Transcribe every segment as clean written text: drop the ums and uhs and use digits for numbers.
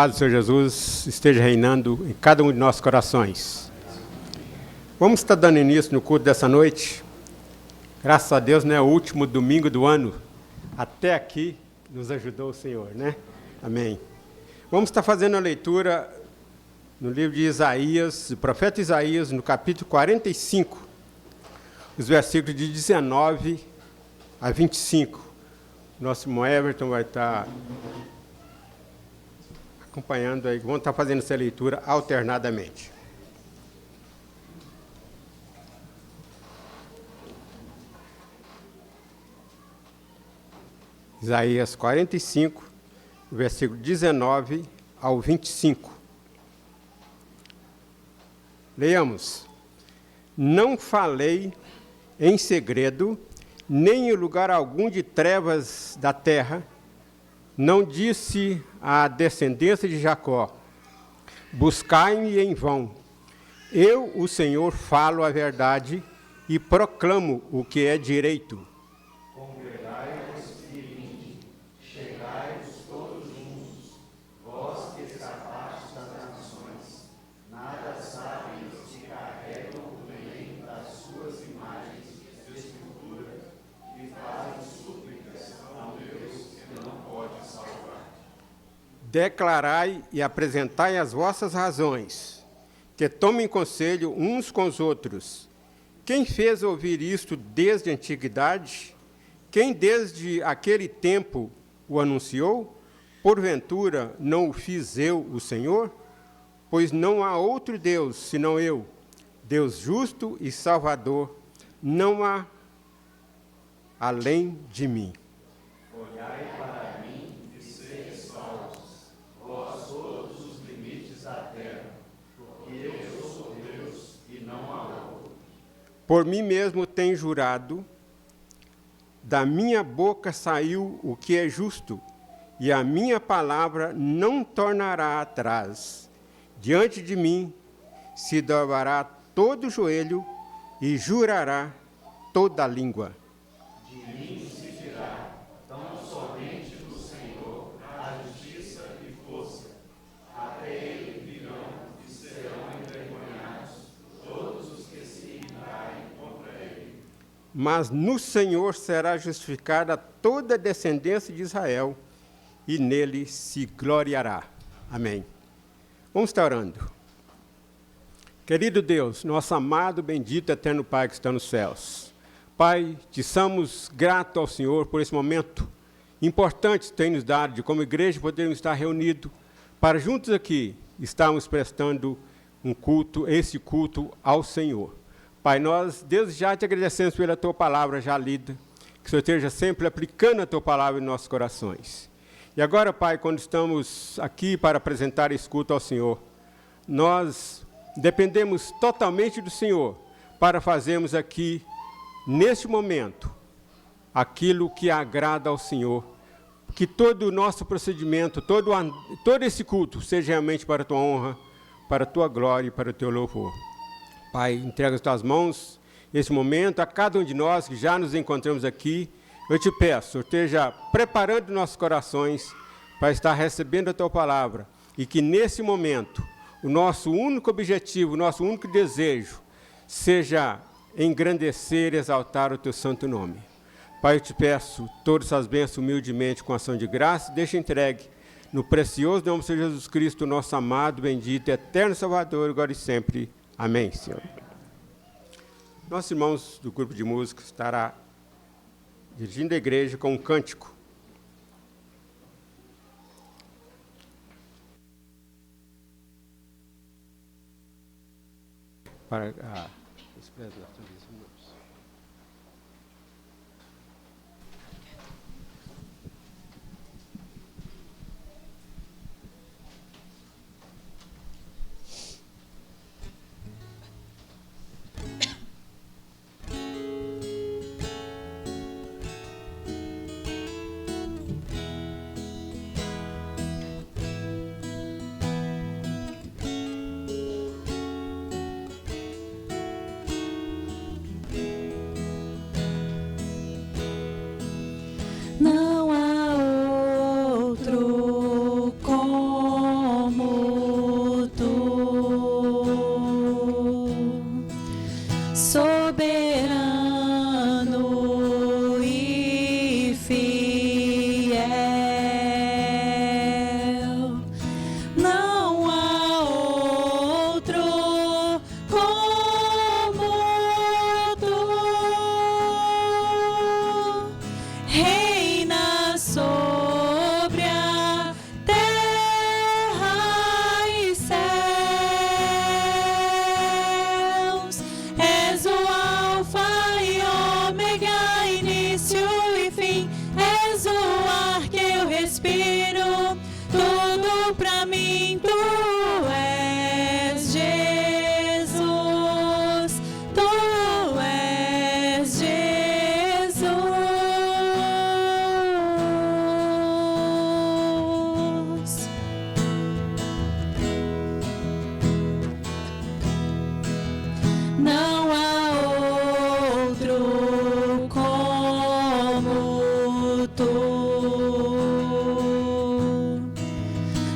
Paz do Senhor Jesus esteja reinando em cada um de nossos corações. Vamos estar dando início no culto dessa noite. Graças a Deus, o último domingo do ano. Até aqui nos ajudou o Senhor, Amém. Vamos estar fazendo a leitura no livro de Isaías, do profeta Isaías, no capítulo 45, os versículos de 19 a 25. Nosso irmão Everton vai estar acompanhando aí, vamos estar fazendo essa leitura alternadamente. Isaías 45, versículo 19 ao 25. Leiamos. Não falei em segredo, nem em lugar algum de trevas da terra, não disse à descendência de Jacó, buscai-me em vão. Eu, o Senhor, falo a verdade e proclamo o que é direito. Congregai-vos e vinde, chegai-vos todos juntos, vós que escapastes das nações, nada sabem os que carregam o bem das suas imagens de escultura e fazem súplicas a um Deus que não pode salvar. Declarai e apresentai as vossas razões, que tomem conselho uns com os outros. Quem fez ouvir isto desde a antiguidade? Quem desde aquele tempo o anunciou? Porventura não o fiz eu, o Senhor? Pois não há outro Deus senão eu, Deus justo e salvador, não há além de mim. Olhai para mim e sede salvos, vós todos os limites da terra, porque eu sou Deus e não há outro. Por mim mesmo tenho jurado, da minha boca saiu o que é justo, e a minha palavra não tornará atrás. Diante de mim se dobrará todo o joelho e jurará toda a língua. De mim se dirá, tão somente do Senhor, a justiça e força. Até ele virão e serão envergonhados todos os que se irarem contra ele. Mas no Senhor será justificada toda a descendência de Israel, e nele se gloriará. Amém. Vamos estar orando. Querido Deus, nosso amado, bendito, eterno Pai que está nos céus. Pai, te somos gratos ao Senhor por esse momento importante que tem nos dado, de como igreja podermos estar reunidos, para juntos aqui estarmos prestando esse culto ao Senhor. Pai, nós desde já te agradecemos pela tua palavra já lida, que o Senhor esteja sempre aplicando a tua palavra em nossos corações. E agora, Pai, quando estamos aqui para apresentar esse culto ao Senhor, nós dependemos totalmente do Senhor para fazermos aqui, neste momento, aquilo que agrada ao Senhor. Que todo o nosso procedimento, todo esse culto seja realmente para a tua honra, para a tua glória e para o teu louvor. Pai, entrega as tuas mãos nesse momento a cada um de nós que já nos encontramos aqui. Eu te peço, esteja preparando nossos corações para estar recebendo a tua palavra e que nesse momento o nosso único objetivo, o nosso único desejo seja engrandecer e exaltar o teu santo nome. Pai, eu te peço todas essas bênçãos humildemente com ação de graça, deixa entregue no precioso nome do Senhor Jesus Cristo, nosso amado, bendito, eterno Salvador, agora e sempre. Amém, Senhor. Nossos irmãos do grupo de música estará dirigindo a igreja com um cântico. Para a expressão dos irmãos.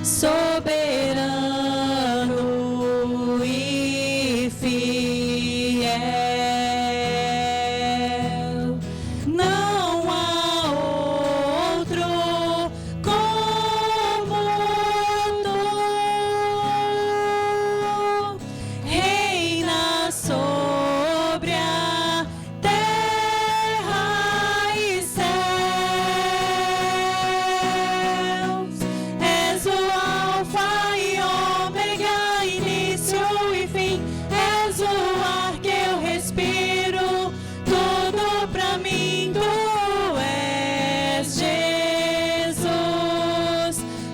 soberano e fiel. Não há outro como tu. Reina sobre a terra e céus. És o Alfa e Ômega, início e fim. És o ar que eu respiro, tudo pra mim. Tu és Jesus,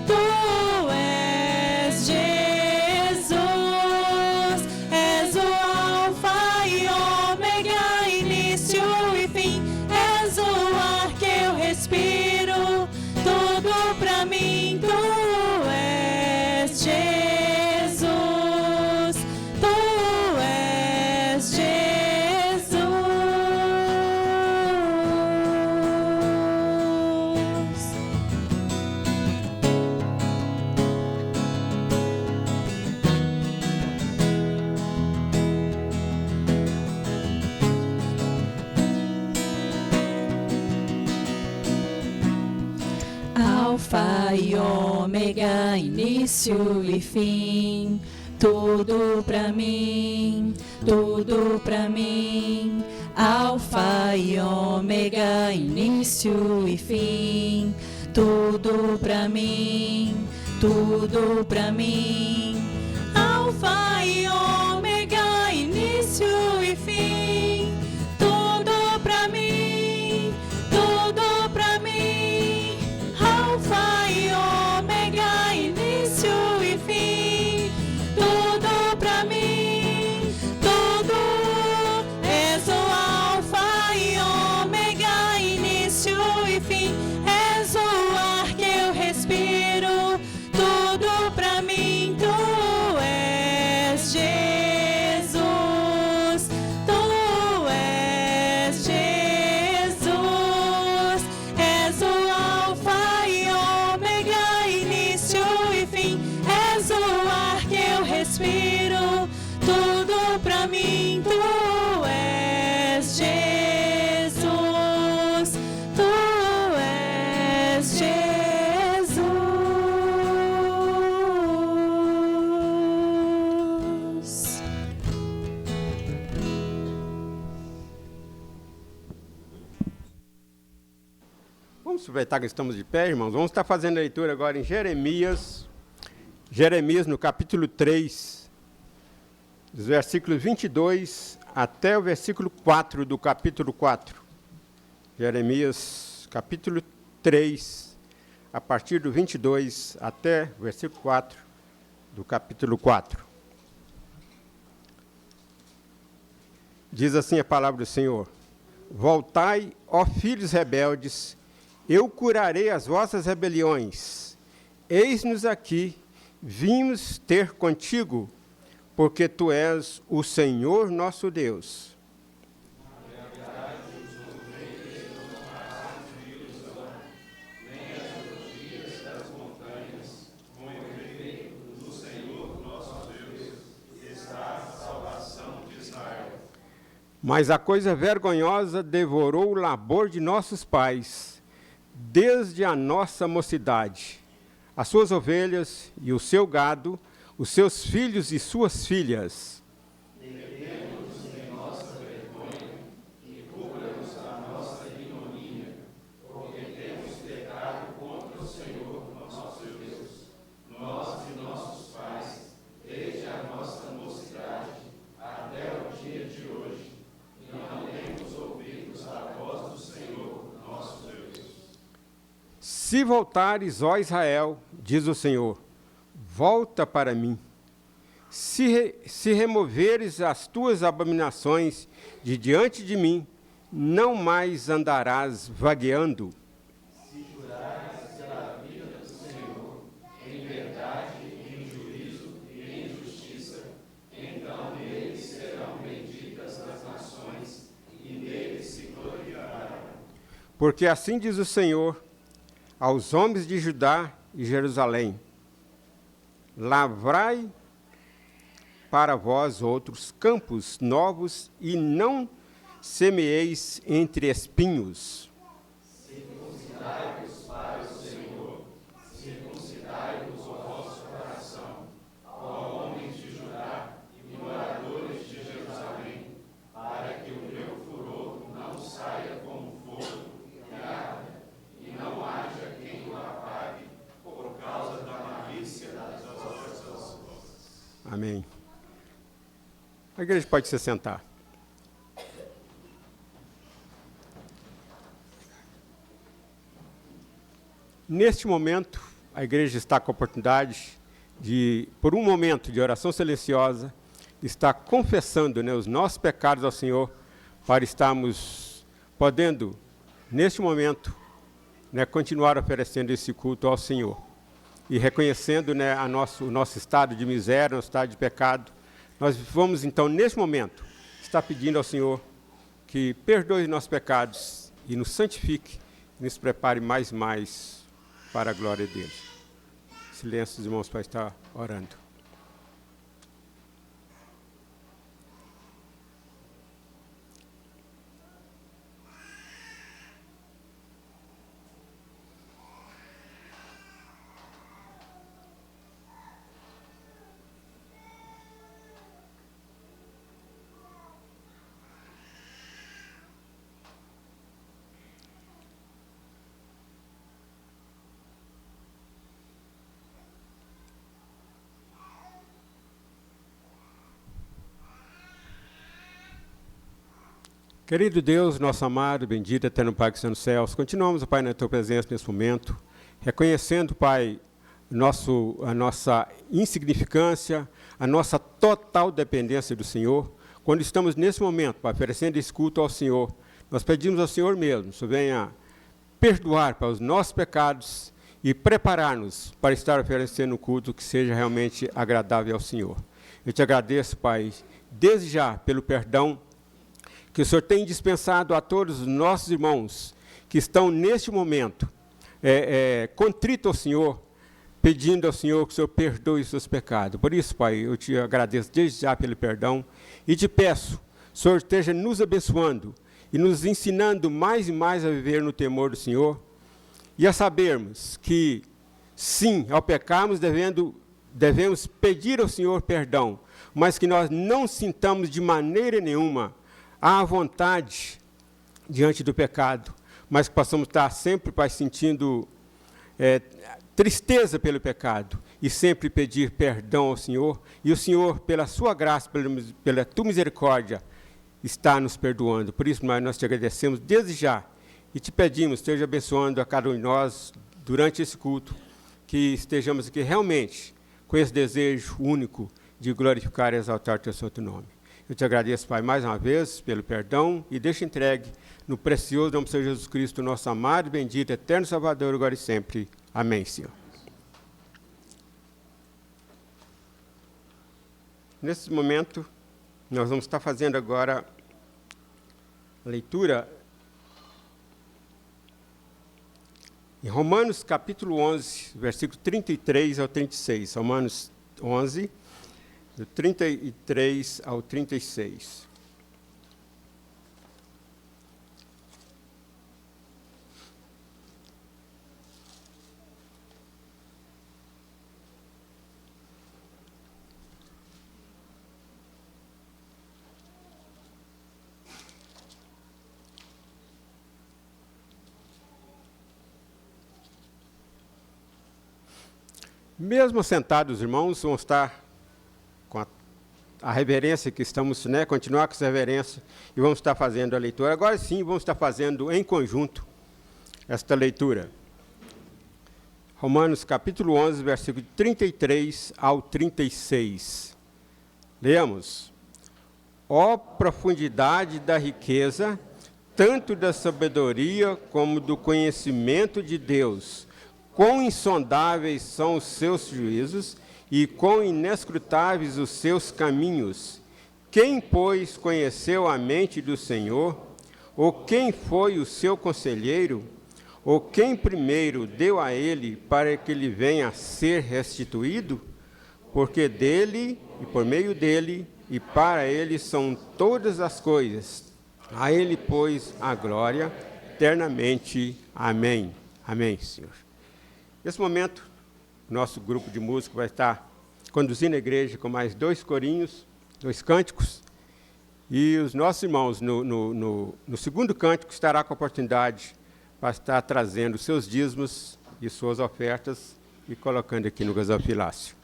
tu és Jesus. És o Alfa e Ômega, início e fim. És o ar que eu respiro, tudo pra mim. Tu és Jesus, tu és Jesus. Alfa e Ômega, início e fim, tudo pra mim, tudo pra mim. Alfa e Ômega, início e fim, tudo pra mim, tudo pra mim. Alfa e Ômega, início e fim, tudo pra mim, tudo pra mim. Alfa e Ômega, início e fim, tudo pra mim, tudo. És o Alfa e Ômega, início e fim. És o ar que eu respiro, tudo pra mim. Tu és Jesus, tu és Jesus. És o Alfa e Ômega, início e fim. És o ar que eu respiro, tudo pra mim. Tu és Jesus, tu és Jesus. Vamos aproveitar que estamos de pé, irmãos. Vamos estar fazendo a leitura agora em Jeremias no capítulo 3, dos versículos 22 até o versículo 4 do capítulo 4. Jeremias, capítulo 3, a partir do 22 até o versículo 4 do capítulo 4. Diz assim a palavra do Senhor: Voltai, ó filhos rebeldes, eu curarei as vossas rebeliões. Eis-nos aqui, vimos ter contigo, porque tu és o Senhor nosso Deus. Mas a coisa vergonhosa devorou o labor de nossos pais, desde a nossa mocidade, as suas ovelhas e o seu gado, os seus filhos e suas filhas. Devemos em nossa vergonha e cubra-nos a nossa ignomínia, porque temos pecado contra o Senhor, nosso Deus, nós e nossos pais, desde a nossa mocidade até o dia de hoje, e não temos ouvido a voz do Senhor, nosso Deus. Se voltares, ó Israel, diz o Senhor, volta para mim. Se removeres as tuas abominações de diante de mim, não mais andarás vagueando. Se jurares pela vida do Senhor, em verdade, em juízo e em justiça, então nele serão benditas as nações, e nele se gloriarão. Porque assim diz o Senhor aos homens de Judá e Jerusalém: lavrai para vós outros campos novos e não semeeis entre espinhos. Circuncidai-vos para o Senhor, circuncidai-vos o vosso coração, ó homens de Judá e moradores de Jerusalém, para que o meu furor não saia como fogo e arda, e não haja quem o apague por causa da malícia das vossas obras. Amém. A igreja pode se sentar. Neste momento, a igreja está com a oportunidade de, por um momento de oração silenciosa, estar confessando, né, os nossos pecados ao Senhor, para estarmos podendo, neste momento, né, continuar oferecendo esse culto ao Senhor. E reconhecendo, né, o nosso estado de miséria, nosso estado de pecado, nós vamos, então, neste momento, estar pedindo ao Senhor que perdoe os nossos pecados e nos santifique, e nos prepare mais para a glória dele. Silêncio, irmãos, para estar orando. Querido Deus, nosso amado, bendito, eterno Pai que está nos céus, continuamos, Pai, na Tua presença nesse momento, reconhecendo, Pai, a nossa insignificância, a nossa total dependência do Senhor. Quando estamos nesse momento, Pai, oferecendo esse culto ao Senhor, nós pedimos ao Senhor mesmo, que venha perdoar para os nossos pecados e preparar-nos para estar oferecendo um culto que seja realmente agradável ao Senhor. Eu te agradeço, Pai, desde já pelo perdão que o Senhor tem dispensado a todos os nossos irmãos que estão neste momento contrito ao Senhor, pedindo ao Senhor que o Senhor perdoe os seus pecados. Por isso, Pai, eu te agradeço desde já pelo perdão e te peço, o Senhor esteja nos abençoando e nos ensinando mais e mais a viver no temor do Senhor e a sabermos que, sim, ao pecarmos devemos pedir ao Senhor perdão, mas que nós não sintamos de maneira nenhuma à vontade diante do pecado, mas que possamos estar sempre, Pai, sentindo tristeza pelo pecado e sempre pedir perdão ao Senhor, e o Senhor, pela sua graça, pela tua misericórdia, está nos perdoando. Por isso, nós te agradecemos desde já e te pedimos, esteja abençoando a cada um de nós durante esse culto, que estejamos aqui realmente com esse desejo único de glorificar e exaltar o teu santo nome. Eu te agradeço, Pai, mais uma vez pelo perdão e deixo entregue no precioso nome do Senhor Jesus Cristo, nosso amado, bendito, eterno Salvador, agora e sempre. Amém, Senhor. Nesse momento, nós vamos estar fazendo agora a leitura em Romanos capítulo 11, versículo 33 ao 36. Romanos 11, do 33 ao 36. Mesmo sentados, irmãos, vão estar com a reverência que estamos, né, continuar com essa reverência e vamos estar fazendo a leitura. Agora sim, vamos estar fazendo em conjunto esta leitura. Romanos capítulo 11, versículo 33 ao 36. Leamos. Ó profundidade da riqueza, tanto da sabedoria como do conhecimento de Deus! Quão insondáveis são os seus juízos e quão inescrutáveis os seus caminhos. Quem, pois, conheceu a mente do Senhor? Ou quem foi o seu conselheiro? Ou quem primeiro deu a ele para que lhe venha a ser restituído? porque dele e por meio dele e para ele são todas as coisas. A ele, pois, a glória eternamente. Amém. Amém, Senhor. Nesse momento, nosso grupo de música vai estar conduzindo a igreja com mais 2 corinhos, 2 cânticos. E os nossos irmãos, no segundo cântico, estará com a oportunidade para estar trazendo seus dízimos e suas ofertas e colocando aqui no gasofilácio.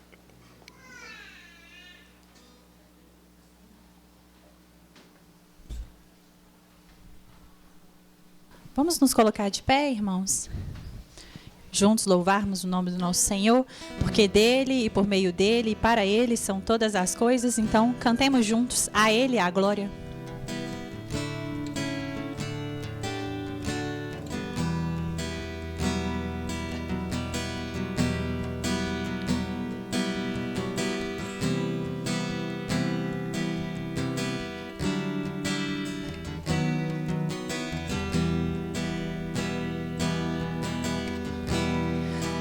Vamos nos colocar de pé, irmãos? Juntos louvarmos o nome do nosso Senhor, porque dele e por meio dele e para ele são todas as coisas. Então, cantemos juntos a ele a glória.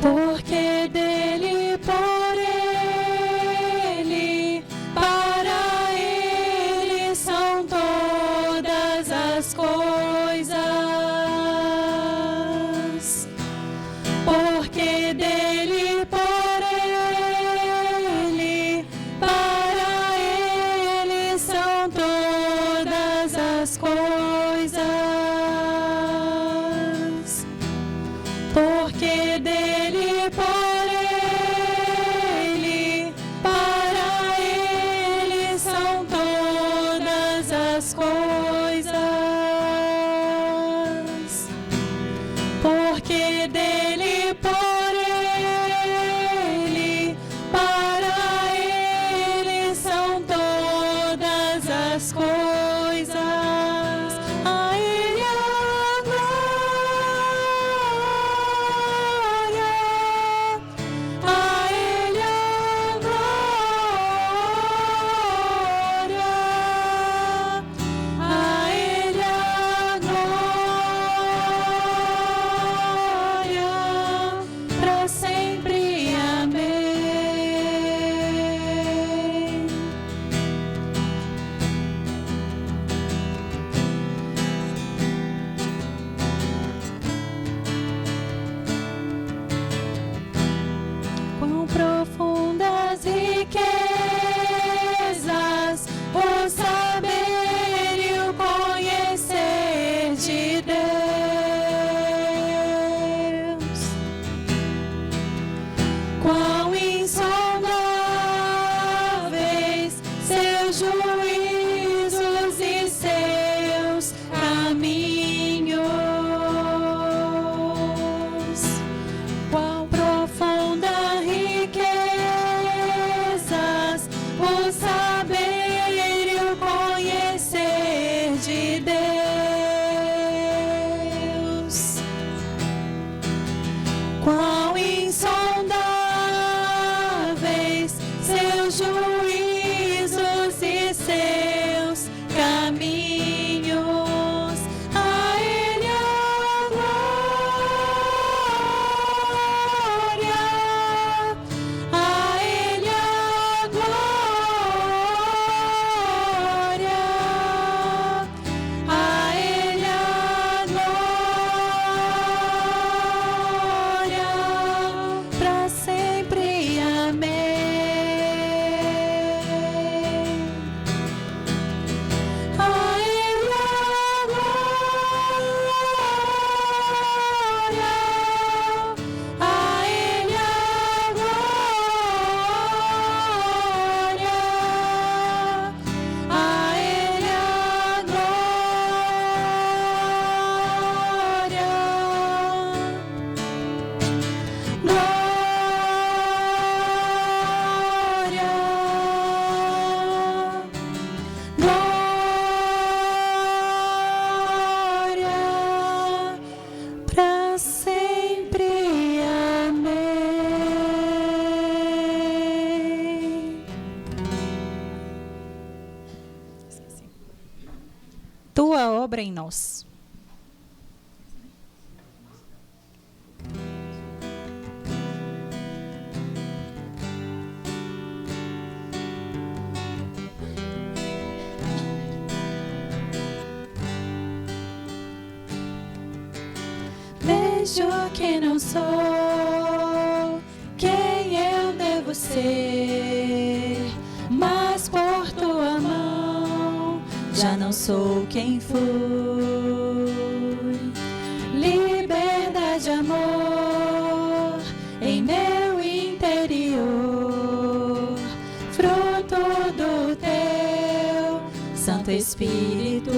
Porque dele, por ele, para ele são todas as coisas. Porque dele, por ele, para ele são todas as coisas. Porque dele, por ele, para ele são todas as coisas. Porque dele, por ele, para ele são todas as coisas. A ele a glória, a ele a glória, a ele a glória, para sempre. Amém. Quão profundas riquezas o saber e o conhecer de Deus. Quão insondáveis seus juízos e seus caminhos. Quão profunda riquezas o saber e o conhecer de Deus. Quão insondáveis seus juízos e seus caminhos. A ele a glória, a ele a glória, a ele a glória, para sempre. Amém. A ele a glória, a ele a glória, a ele a glória, para sempre. Amém. Tua obra em nós. Vejo que não sou quem eu devo ser, mas por tua mão já não sou quem fui. Liberdade, amor em meu interior, fruto do teu Santo Espírito.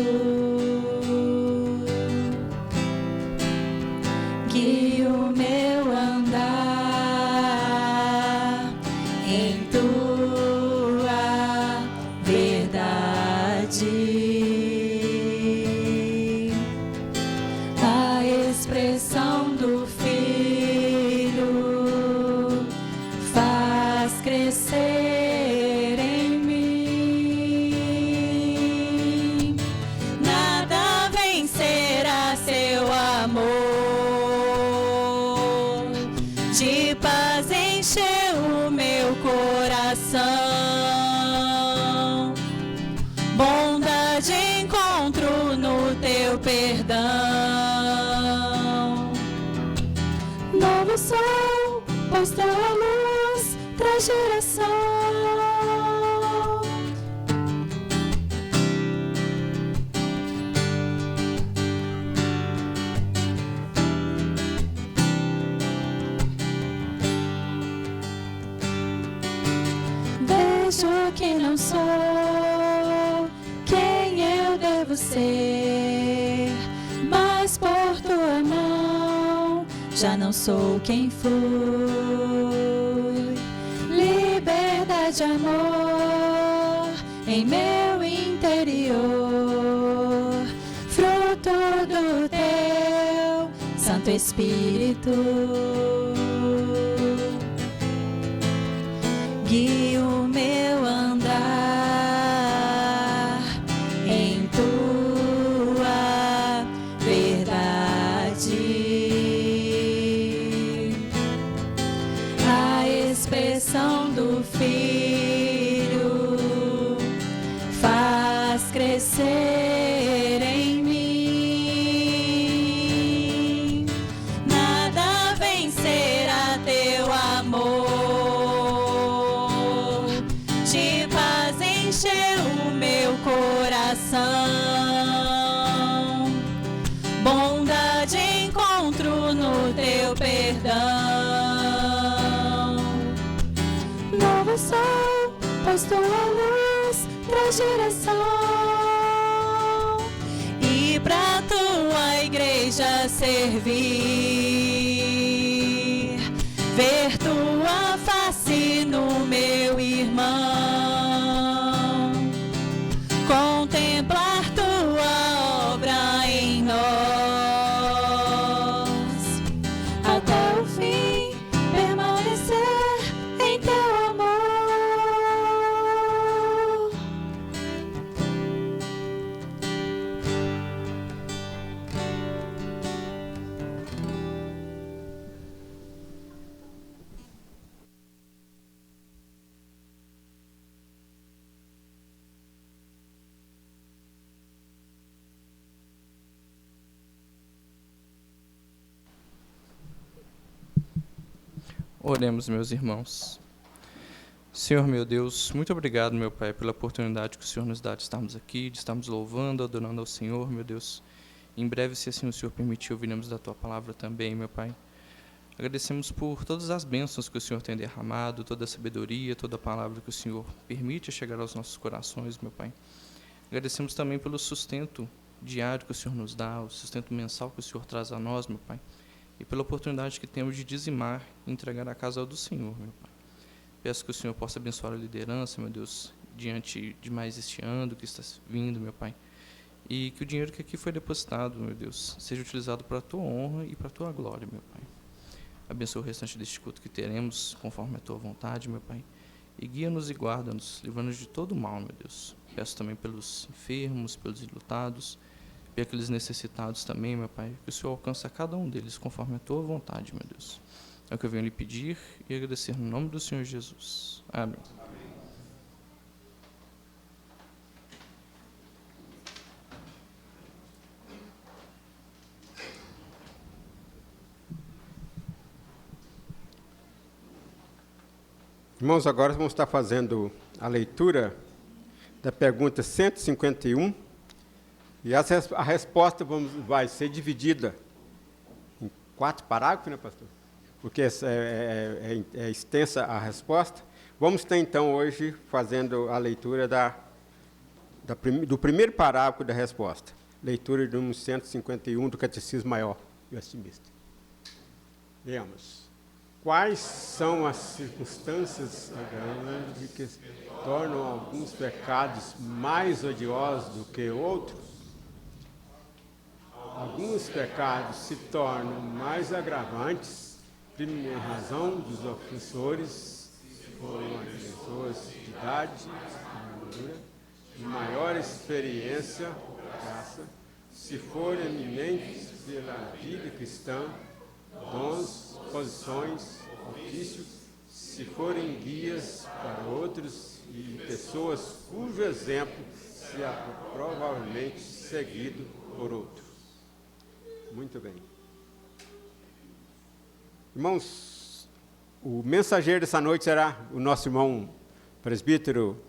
Guie o meu andar em tua verdade. A expressão do Filho faz crescer em mim. Nada vencerá seu amor. De paz encheu o meu coração. Bondade encontro no teu perdão. Novo sol, pois tua luz traz geração. Vejo que não sou quem eu devo ser, mas por tua mão já não sou quem fui. Liberdade, amor em meu interior, fruto do teu Santo Espírito. Guie o meu andar em tua verdade. A expressão do Filho faz crescer em mim. Nada vencerá teu amor. De paz encheu o meu coração. Bondade encontro no teu perdão. Novo sol, pois tua luz traz geração. E pra tua igreja servir, ver tua face no meu irmão, contemplar tua obra em nós, até o fim permanecer em teu amor. Oremos, meus irmãos. Senhor, meu Deus, muito obrigado, meu Pai, pela oportunidade que o Senhor nos dá de estarmos aqui, de estarmos louvando, adorando ao Senhor, meu Deus. Em breve, se assim o Senhor permitir, ouviremos da Tua palavra também, meu Pai. Agradecemos por todas as bênçãos que o Senhor tem derramado, toda a sabedoria, toda a palavra que o Senhor permite chegar aos nossos corações, meu Pai. Agradecemos também pelo sustento diário que o Senhor nos dá, o sustento mensal que o Senhor traz a nós, meu Pai. E pela oportunidade que temos de dizimar e entregar a casa do Senhor, meu Pai. Peço que o Senhor possa abençoar a liderança, meu Deus, diante de mais este ano que está vindo, meu Pai. E que o dinheiro que aqui foi depositado, meu Deus, seja utilizado para a Tua honra e para a Tua glória, meu Pai. Abençoa o restante deste culto que teremos, conforme a Tua vontade, meu Pai. E guia-nos e guarda-nos, livra-nos de todo mal, meu Deus. Peço também pelos enfermos, pelos enlutados, e aqueles necessitados também, meu Pai, que o Senhor alcance a cada um deles conforme a Tua vontade, meu Deus. É o que eu venho lhe pedir e agradecer no nome do Senhor Jesus. Amém. Irmãos, agora vamos estar fazendo a leitura da pergunta 151, e a resposta vai ser dividida em 4 parágrafos, né, pastor? Porque é extensa a resposta. Vamos estar, então, hoje, fazendo a leitura do primeiro parágrafo da resposta. Leitura do número 151 do Catecismo Maior de Westminster. Leamos. Quais são as circunstâncias agravantes que tornam alguns pecados mais odiosos do que outros? Alguns pecados se tornam mais agravantes em razão dos ofensores, se forem pessoas de idade, de maior experiência, graça, se forem eminentes pela vida cristã, dons, posições, ofícios, se forem guias para outros e pessoas cujo exemplo será provavelmente seguido por outros. Muito bem. Irmãos, o mensageiro dessa noite será o nosso irmão presbítero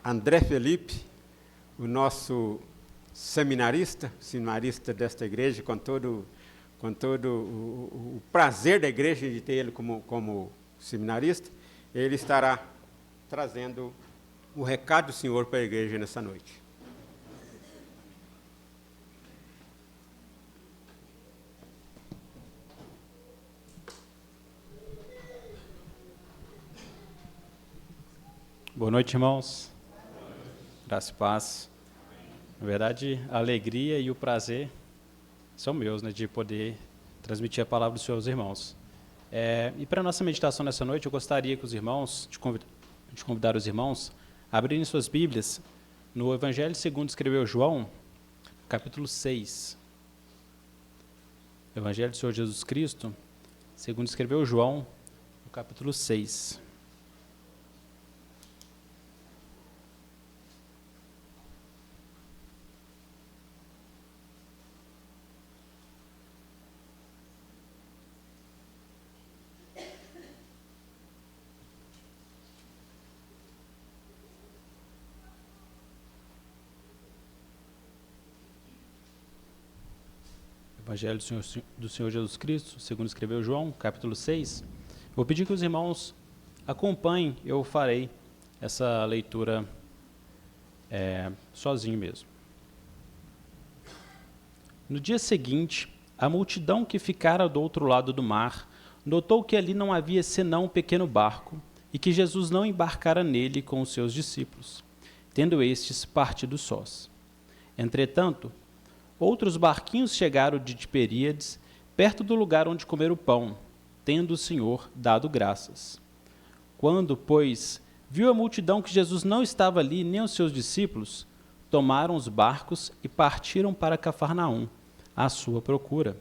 André Felipe, o nosso seminarista desta igreja, com todo o prazer da igreja de ter ele como seminarista. Ele estará trazendo o recado do Senhor para a igreja nessa noite. Boa noite, irmãos. Graça e paz. Na verdade, a alegria e o prazer são meus, né, de poder transmitir a palavra dos seus irmãos. E para a nossa meditação nessa noite, eu gostaria que os irmãos, de convidar os irmãos a abrirem suas Bíblias no Evangelho segundo escreveu João, capítulo 6. Evangelho do Senhor Jesus Cristo, segundo escreveu João, no capítulo 6. Evangelho do Senhor Jesus Cristo, segundo escreveu João, capítulo 6. Vou pedir que os irmãos acompanhem, eu farei essa leitura sozinho mesmo. No dia seguinte, a multidão que ficara do outro lado do mar notou que ali não havia senão um pequeno barco e que Jesus não embarcara nele com os seus discípulos, tendo estes partido sós. Entretanto, outros barquinhos chegaram de Tiberíades, perto do lugar onde comer o pão, tendo o Senhor dado graças. Quando, pois, viu a multidão que Jesus não estava ali, nem os seus discípulos, tomaram os barcos e partiram para Cafarnaum, à sua procura.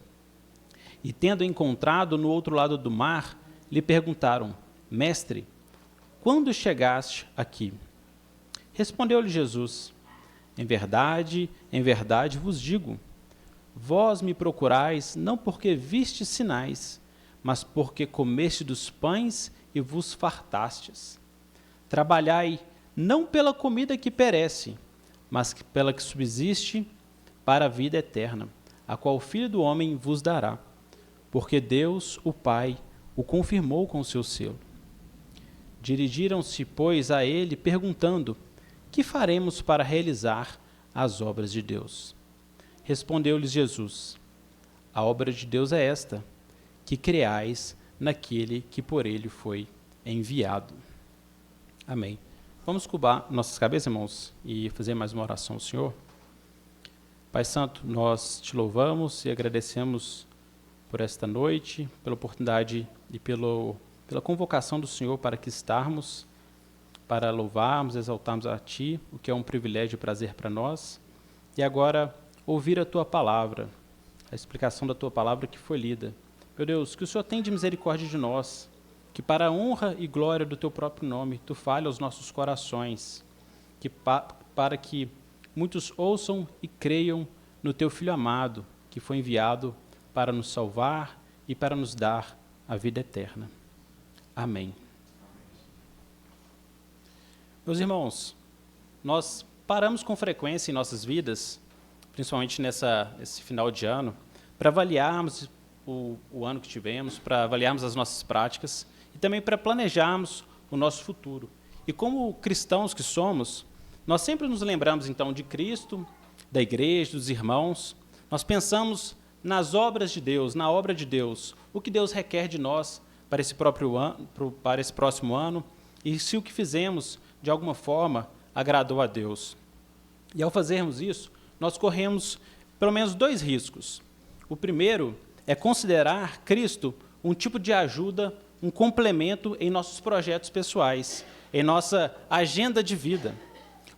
E, tendo encontrado no outro lado do mar, lhe perguntaram: Mestre, quando chegaste aqui? Respondeu-lhe Jesus: em verdade vos digo, vós me procurais não porque vistes sinais, mas porque comeste dos pães e vos fartastes. Trabalhai não pela comida que perece, mas pela que subsiste para a vida eterna, a qual o Filho do Homem vos dará, porque Deus, o Pai, o confirmou com o seu selo. Dirigiram-se, pois, a ele, perguntando: que faremos para realizar as obras de Deus? Respondeu-lhes Jesus: a obra de Deus é esta, que creais naquele que por ele foi enviado. Amém. Vamos curvar nossas cabeças, irmãos, e fazer mais uma oração ao Senhor. Pai Santo, nós te louvamos e agradecemos por esta noite, pela oportunidade e pela convocação do Senhor para que estarmos, para louvarmos, exaltarmos a Ti, o que é um privilégio e prazer para nós. E agora, ouvir a Tua palavra, a explicação da Tua palavra que foi lida. Meu Deus, que o Senhor tenha de misericórdia de nós, que para a honra e glória do Teu próprio nome, Tu fale aos nossos corações, que para que muitos ouçam e creiam no Teu Filho amado, que foi enviado para nos salvar e para nos dar a vida eterna. Amém. Meus irmãos, nós paramos com frequência em nossas vidas, principalmente nesse final de ano, para avaliarmos o ano que tivemos, para avaliarmos as nossas práticas e também para planejarmos o nosso futuro. E como cristãos que somos, nós sempre nos lembramos, então, de Cristo, da igreja, dos irmãos. Nós pensamos nas obras de Deus, na obra de Deus, o que Deus requer de nós para esse próximo ano, e se o que fizemos, de alguma forma, agradou a Deus. E ao fazermos isso, nós corremos pelo menos 2 riscos. O primeiro é considerar Cristo um tipo de ajuda, um complemento em nossos projetos pessoais, em nossa agenda de vida.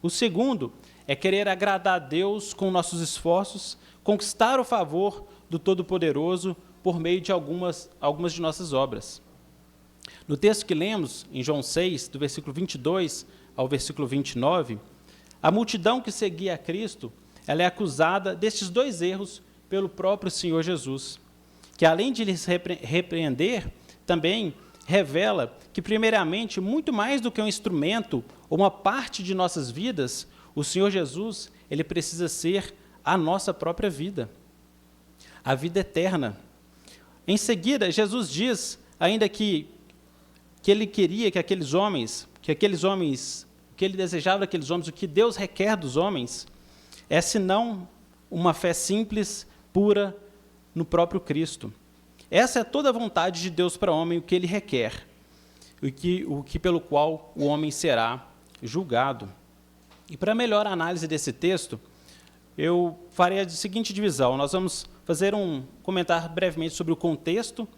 O segundo é querer agradar a Deus com nossos esforços, conquistar o favor do Todo-Poderoso por meio de algumas de nossas obras. No texto que lemos, em João 6, do versículo 22 ao versículo 29, a multidão que seguia a Cristo, ela é acusada destes 2 erros pelo próprio Senhor Jesus, que além de lhes repreender, também revela que, primeiramente, muito mais do que um instrumento ou uma parte de nossas vidas, o Senhor Jesus, ele precisa ser a nossa própria vida, a vida eterna. Em seguida, Jesus diz, ainda que ele queria que aqueles homens, o que ele desejava daqueles homens, o que Deus requer dos homens, é senão uma fé simples, pura, no próprio Cristo. Essa é toda a vontade de Deus para o homem, o que ele requer, o que pelo qual o homem será julgado. E para melhor análise desse texto, eu farei a seguinte divisão. Nós vamos comentar brevemente sobre o contexto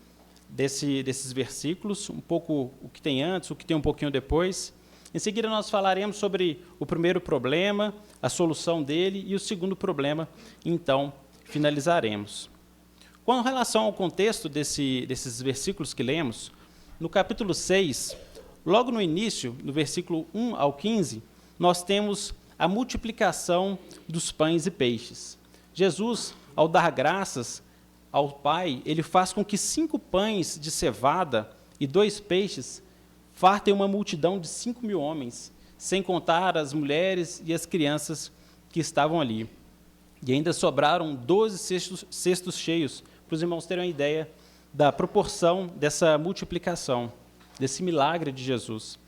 desses versículos, um pouco o que tem antes, o que tem um pouquinho depois. Em seguida, nós falaremos sobre o primeiro problema, a solução dele, e o segundo problema, então, finalizaremos. Com relação ao contexto desses versículos que lemos, no capítulo 6, logo no início, no versículo 1 ao 15, nós temos a multiplicação dos pães e peixes. Jesus, ao dar graças ao Pai, ele faz com que 5 pães de cevada e 2 peixes fartem uma multidão de 5.000 homens, sem contar as mulheres e as crianças que estavam ali. E ainda sobraram 12 cestos cheios, para os irmãos terem uma ideia da proporção dessa multiplicação, desse milagre de Jesus.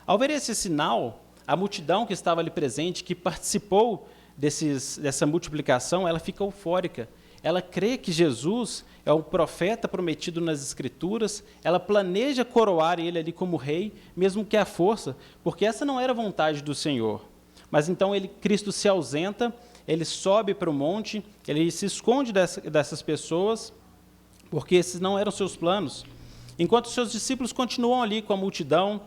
Ao ver esse sinal, a multidão que estava ali presente, que participou dessa multiplicação, ela fica eufórica. Ela crê que Jesus é o profeta prometido nas Escrituras, ela planeja coroar ele ali como rei, mesmo que à força, porque essa não era a vontade do Senhor. Mas então Cristo se ausenta, ele sobe para o monte, ele se esconde dessas pessoas, porque esses não eram seus planos. Enquanto seus discípulos continuam ali com a multidão,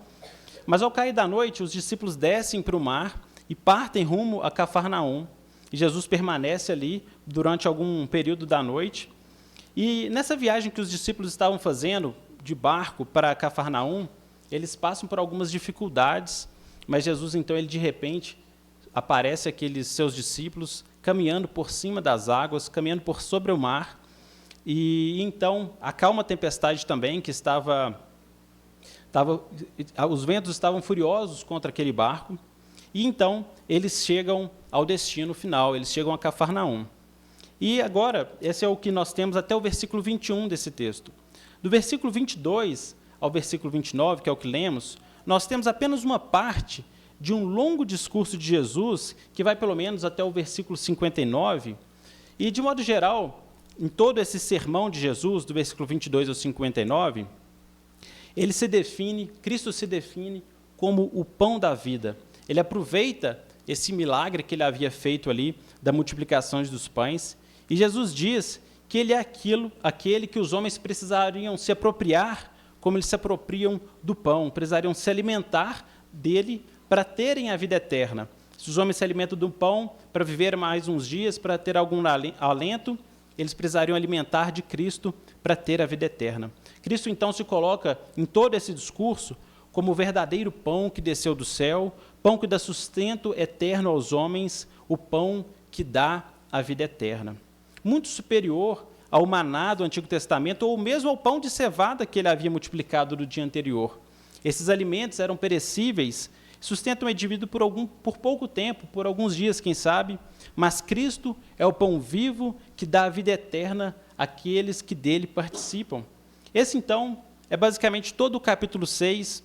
mas ao cair da noite, os discípulos descem para o mar e partem rumo a Cafarnaum. E Jesus permanece ali durante algum período da noite. E nessa viagem que os discípulos estavam fazendo de barco para Cafarnaum, eles passam por algumas dificuldades, mas Jesus, então, de repente, aparece aqueles seus discípulos caminhando por cima das águas, caminhando por sobre o mar, e então acalma a tempestade também, que os ventos estavam furiosos contra aquele barco, e então eles chegam ao destino final, eles chegam a Cafarnaum. E agora, esse é o que nós temos até o versículo 21 desse texto. Do versículo 22 ao versículo 29, que é o que lemos, nós temos apenas uma parte de um longo discurso de Jesus, que vai pelo menos até o versículo 59, e, de modo geral, em todo esse sermão de Jesus, do versículo 22 ao 59, Cristo se define como o pão da vida. Ele aproveita esse milagre que ele havia feito ali, da multiplicação dos pães, e Jesus diz que ele é aquele que os homens precisariam se apropriar, como eles se apropriam do pão, precisariam se alimentar dele para terem a vida eterna. Se os homens se alimentam do pão para viver mais uns dias, para ter algum alento, eles precisariam alimentar de Cristo para ter a vida eterna. Cristo, então, se coloca em todo esse discurso como o verdadeiro pão que desceu do céu, pão que dá sustento eterno aos homens, o pão que dá a vida eterna. Muito superior ao maná do Antigo Testamento, ou mesmo ao pão de cevada que ele havia multiplicado no dia anterior. Esses alimentos eram perecíveis, sustenta um indivíduo por pouco tempo, por alguns dias, quem sabe, mas Cristo é o pão vivo que dá a vida eterna àqueles que dele participam. Esse, então, é basicamente todo o capítulo 6,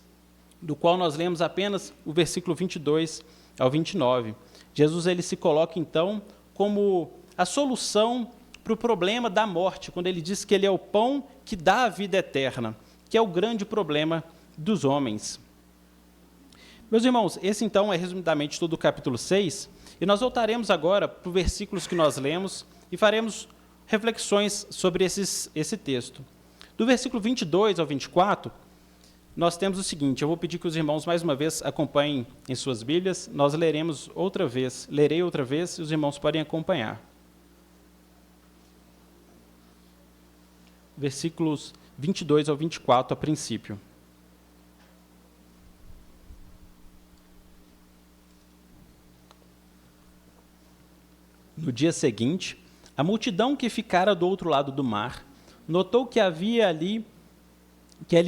do qual nós lemos apenas o versículo 22 ao 29. Jesus ele se coloca, então, como a solução para o problema da morte, quando ele diz que ele é o pão que dá a vida eterna, que é o grande problema dos homens. Meus irmãos, esse então é resumidamente todo o capítulo 6, e nós voltaremos agora para os versículos que nós lemos e faremos reflexões sobre esse texto. Do versículo 22 ao 24, nós temos o seguinte, eu vou pedir que os irmãos mais uma vez acompanhem em suas Bíblias, nós lerei outra vez, e os irmãos podem acompanhar. Versículos 22 ao 24 a princípio. No dia seguinte, a multidão que ficara do outro lado do mar notou que ali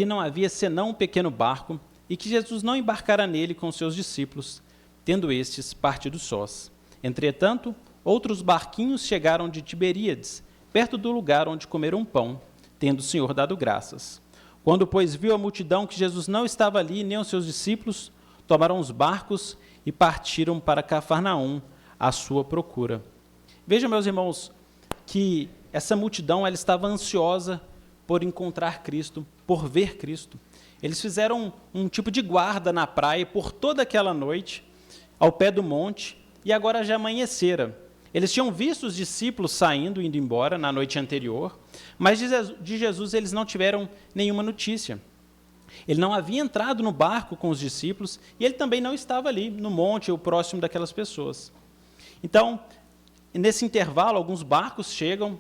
não havia senão um pequeno barco e que Jesus não embarcara nele com seus discípulos, tendo estes partido sós. Entretanto, outros barquinhos chegaram de Tiberíades, perto do lugar onde comeram pão, tendo o Senhor dado graças. Quando, pois, viu a multidão que Jesus não estava ali, nem os seus discípulos, tomaram os barcos e partiram para Cafarnaum à sua procura. Vejam, meus irmãos, que essa multidão ela estava ansiosa por encontrar Cristo, por ver Cristo. Eles fizeram um tipo de guarda na praia por toda aquela noite, ao pé do monte, e agora já amanhecera. Eles tinham visto os discípulos saindo, indo embora na noite anterior, mas de Jesus eles não tiveram nenhuma notícia. Ele não havia entrado no barco com os discípulos e ele também não estava ali no monte ou próximo daquelas pessoas. Então, nesse intervalo, alguns barcos chegam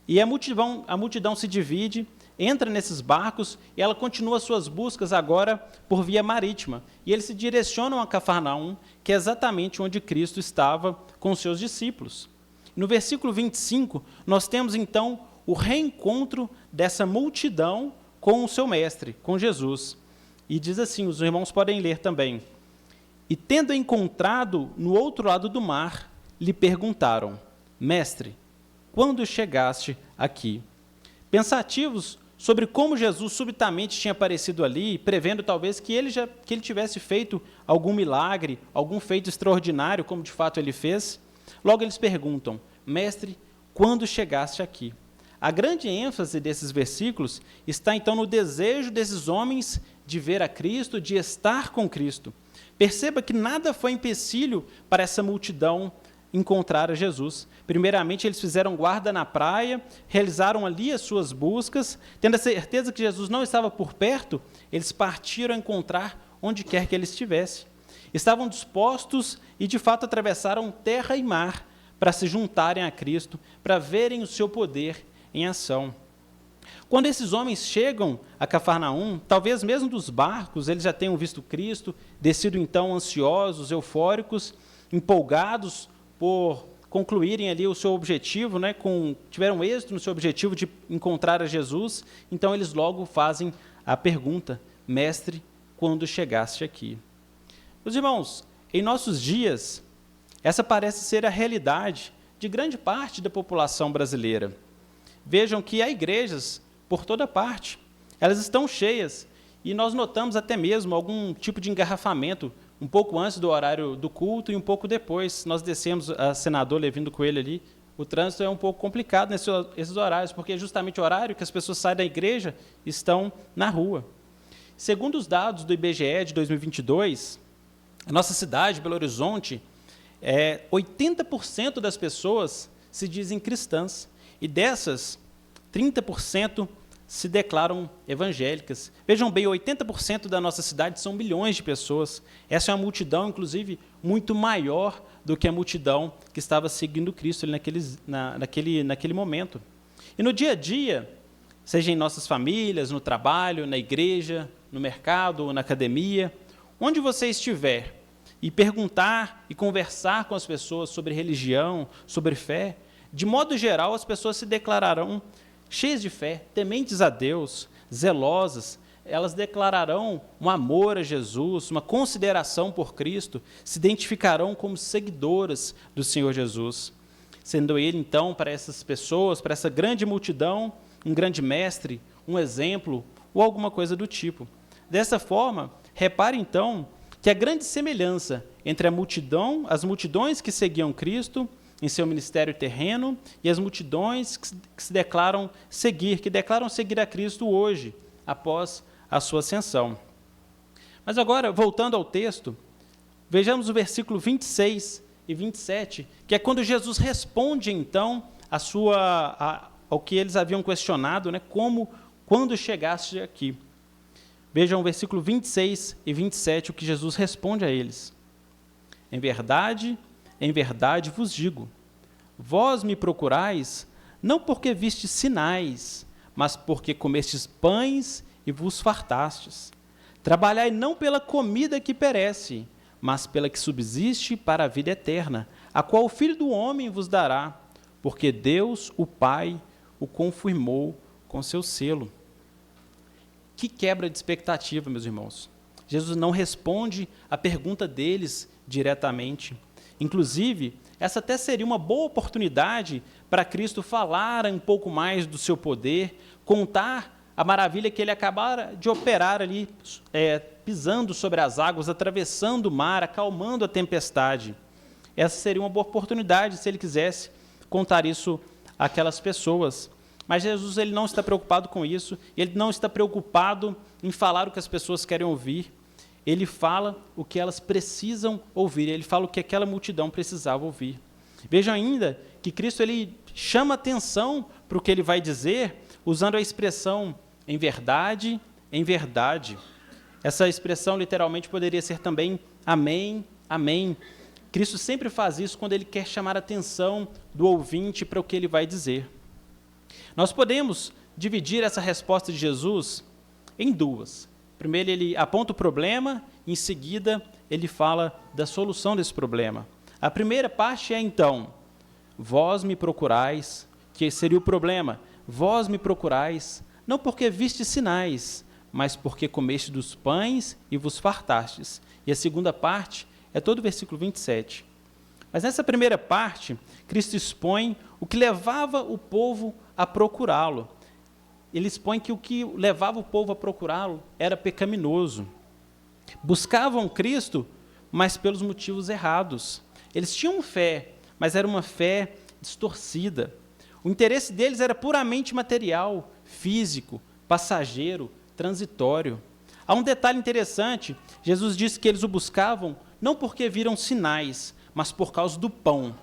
e a multidão se divide, entra nesses barcos e ela continua suas buscas agora por via marítima. E eles se direcionam a Cafarnaum, que é exatamente onde Cristo estava com os seus discípulos. No versículo 25, nós temos então o reencontro dessa multidão com o seu mestre, com Jesus. E diz assim, os irmãos podem ler também. E tendo encontrado no outro lado do mar, lhe perguntaram, Mestre, quando chegaste aqui? Pensativos sobre como Jesus subitamente tinha aparecido ali, prevendo talvez que ele tivesse feito algum milagre, algum feito extraordinário, como de fato ele fez, logo eles perguntam, Mestre, quando chegaste aqui? A grande ênfase desses versículos está então no desejo desses homens de ver a Cristo, de estar com Cristo. Perceba que nada foi empecilho para essa multidão encontrar a Jesus. Primeiramente, eles fizeram guarda na praia, realizaram ali as suas buscas, tendo a certeza que Jesus não estava por perto, eles partiram a encontrar onde quer que ele estivesse. Estavam dispostos e, de fato, atravessaram terra e mar para se juntarem a Cristo, para verem o seu poder em ação. Quando esses homens chegam a Cafarnaum, talvez mesmo dos barcos, eles já tenham visto Cristo, descido então ansiosos, eufóricos, empolgados por concluírem ali o seu objetivo, tiveram êxito no seu objetivo de encontrar a Jesus, então eles logo fazem a pergunta, Mestre, quando chegaste aqui? Meus irmãos, em nossos dias, essa parece ser a realidade de grande parte da população brasileira. Vejam que há igrejas por toda parte, elas estão cheias, e nós notamos até mesmo algum tipo de engarrafamento, um pouco antes do horário do culto e um pouco depois. Nós descemos a Senador Levindo Coelho ali, o trânsito é um pouco complicado nesses horários, porque é justamente o horário que as pessoas saem da igreja e estão na rua. Segundo os dados do IBGE de 2022, a nossa cidade, Belo Horizonte, 80% das pessoas se dizem cristãs, e dessas, 30% se declaram evangélicas. Vejam bem, 80% da nossa cidade são milhões de pessoas. Essa é uma multidão, inclusive, muito maior do que a multidão que estava seguindo Cristo naquele momento. E no dia a dia, seja em nossas famílias, no trabalho, na igreja, no mercado, na academia, onde você estiver, e perguntar e conversar com as pessoas sobre religião, sobre fé, de modo geral, as pessoas se declararão cheias de fé, tementes a Deus, zelosas, elas declararão um amor a Jesus, uma consideração por Cristo, se identificarão como seguidoras do Senhor Jesus, sendo Ele, então, para essas pessoas, para essa grande multidão, um grande mestre, um exemplo ou alguma coisa do tipo. Dessa forma, repare, então, que a grande semelhança entre as multidões que seguiam Cristo em seu ministério terreno e as multidões que declaram seguir a Cristo hoje, após a sua ascensão. Mas agora, voltando ao texto, vejamos o versículo 26 e 27, que é quando Jesus responde, então, ao que eles haviam questionado, né, quando chegaste aqui. Vejam o versículo 26 e 27, o que Jesus responde a eles. Em verdade vos digo, vós me procurais, não porque vistes sinais, mas porque comestes pães e vos fartastes. Trabalhai não pela comida que perece, mas pela que subsiste para a vida eterna, a qual o Filho do Homem vos dará, porque Deus, o Pai, o confirmou com seu selo. Que quebra de expectativa, meus irmãos. Jesus não responde a pergunta deles diretamente. Inclusive, essa até seria uma boa oportunidade para Cristo falar um pouco mais do seu poder, contar a maravilha que ele acabara de operar ali, pisando sobre as águas, atravessando o mar, acalmando a tempestade. Essa seria uma boa oportunidade, se ele quisesse contar isso àquelas pessoas. Mas Jesus, ele não está preocupado com isso, ele não está preocupado em falar o que as pessoas querem ouvir. Ele fala o que elas precisam ouvir, ele fala o que aquela multidão precisava ouvir. Vejam ainda que Cristo, ele chama atenção para o que ele vai dizer, usando a expressão em verdade, em verdade. Essa expressão literalmente poderia ser também amém, amém. Cristo sempre faz isso quando ele quer chamar a atenção do ouvinte para o que ele vai dizer. Nós podemos dividir essa resposta de Jesus em duas. Primeiro, ele aponta o problema, em seguida, ele fala da solução desse problema. A primeira parte é, então, vós me procurais, que seria o problema, vós me procurais, não porque vistes sinais, mas porque comeste dos pães e vos fartastes. E a segunda parte é todo o versículo 27. Mas nessa primeira parte, Cristo expõe o que levava o povo a procurá-lo. Ele expõe que o que levava o povo a procurá-lo era pecaminoso. Buscavam Cristo, mas pelos motivos errados. Eles tinham fé, mas era uma fé distorcida. O interesse deles era puramente material, físico, passageiro, transitório. Há um detalhe interessante, Jesus disse que eles o buscavam não porque viram sinais, mas por causa do pão.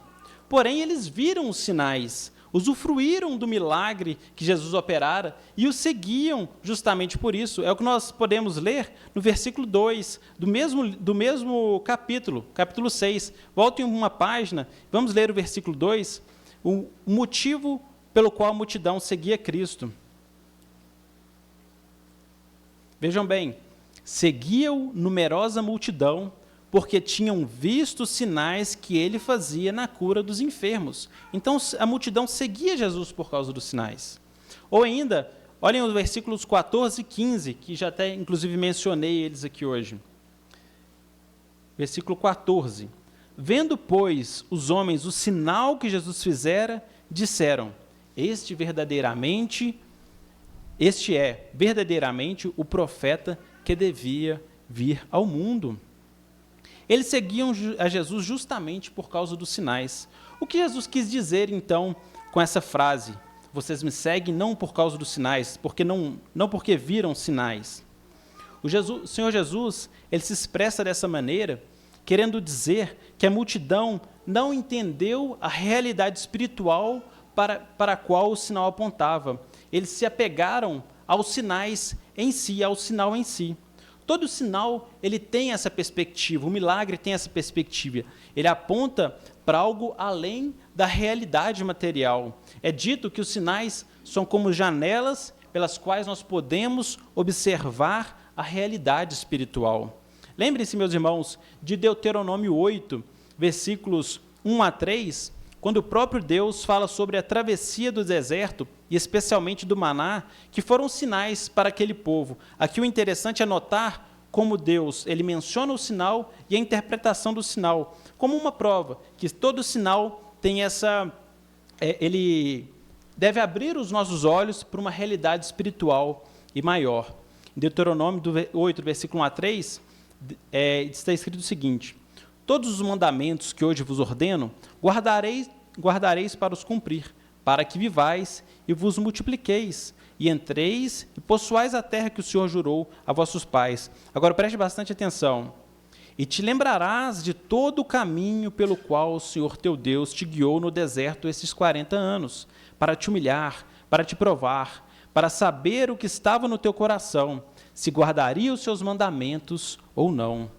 Porém, eles viram os sinais, usufruíram do milagre que Jesus operara e o seguiam justamente por isso. É o que nós podemos ler no versículo 2, do mesmo capítulo 6. Voltem uma página, vamos ler o versículo 2, o motivo pelo qual a multidão seguia Cristo. Vejam bem, seguia-o numerosa multidão, porque tinham visto os sinais que ele fazia na cura dos enfermos. Então, a multidão seguia Jesus por causa dos sinais. Ou ainda, olhem os versículos 14 e 15, que já até, inclusive, mencionei eles aqui hoje. Versículo 14. Vendo, pois, os homens o sinal que Jesus fizera, disseram, este é verdadeiramente o profeta que devia vir ao mundo. Eles seguiam a Jesus justamente por causa dos sinais. O que Jesus quis dizer, então, com essa frase? Vocês me seguem não por causa dos sinais, não porque viram sinais. O Senhor Jesus, ele se expressa dessa maneira, querendo dizer que a multidão não entendeu a realidade espiritual para a qual o sinal apontava. Eles se apegaram aos sinais em si, ao sinal em si. Todo sinal, ele tem essa perspectiva, o milagre tem essa perspectiva. Ele aponta para algo além da realidade material. É dito que os sinais são como janelas pelas quais nós podemos observar a realidade espiritual. Lembrem-se, meus irmãos, de Deuteronômio 8, versículos 1 a 3, quando o próprio Deus fala sobre a travessia do deserto e especialmente do maná, que foram sinais para aquele povo. Aqui o interessante é notar como Deus, ele menciona o sinal e a interpretação do sinal, como uma prova, que todo sinal tem ele deve abrir os nossos olhos para uma realidade espiritual e maior. Em Deuteronômio 8, versículo 1 a 3, está escrito o seguinte: todos os mandamentos que hoje vos ordeno, guardareis para os cumprir, para que vivais e vos multipliqueis, e entreis e possuais a terra que o Senhor jurou a vossos pais. Agora preste bastante atenção. E te lembrarás de todo o caminho pelo qual o Senhor teu Deus te guiou no deserto esses 40 anos, para te humilhar, para te provar, para saber o que estava no teu coração, se guardaria os seus mandamentos ou não.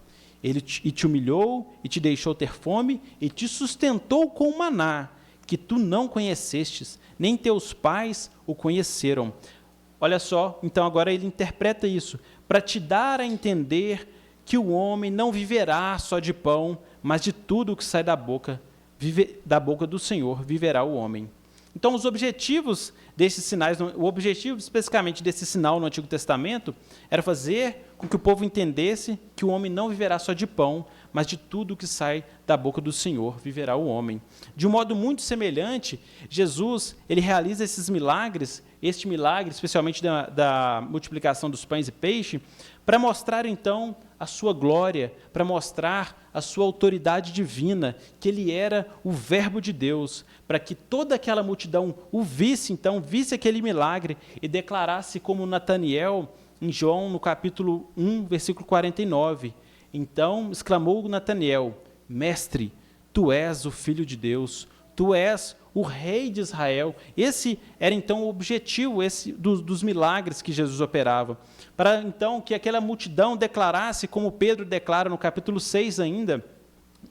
Ele te humilhou e te deixou ter fome e te sustentou com maná, que tu não conhecestes, nem teus pais o conheceram. Olha só, então agora ele interpreta isso, para te dar a entender que o homem não viverá só de pão, mas de tudo o que sai da boca do Senhor viverá o homem. Então, os objetivos desses sinais, o objetivo especificamente desse sinal no Antigo Testamento, era fazer com que o povo entendesse que o homem não viverá só de pão, mas de tudo que sai da boca do Senhor viverá o homem. De um modo muito semelhante, Jesus, ele realiza esses milagres, este milagre, especialmente da multiplicação dos pães e peixe, para mostrar então a sua glória, para mostrar a sua autoridade divina, que ele era o Verbo de Deus, para que toda aquela multidão o visse, então, visse aquele milagre e declarasse como Nataniel, em João, no capítulo 1, versículo 49. Então exclamou Nataniel: Mestre, tu és o Filho de Deus, tu és o Rei de Israel. Esse era então o objetivo dos milagres que Jesus operava, para então que aquela multidão declarasse, como Pedro declara no capítulo 6 ainda,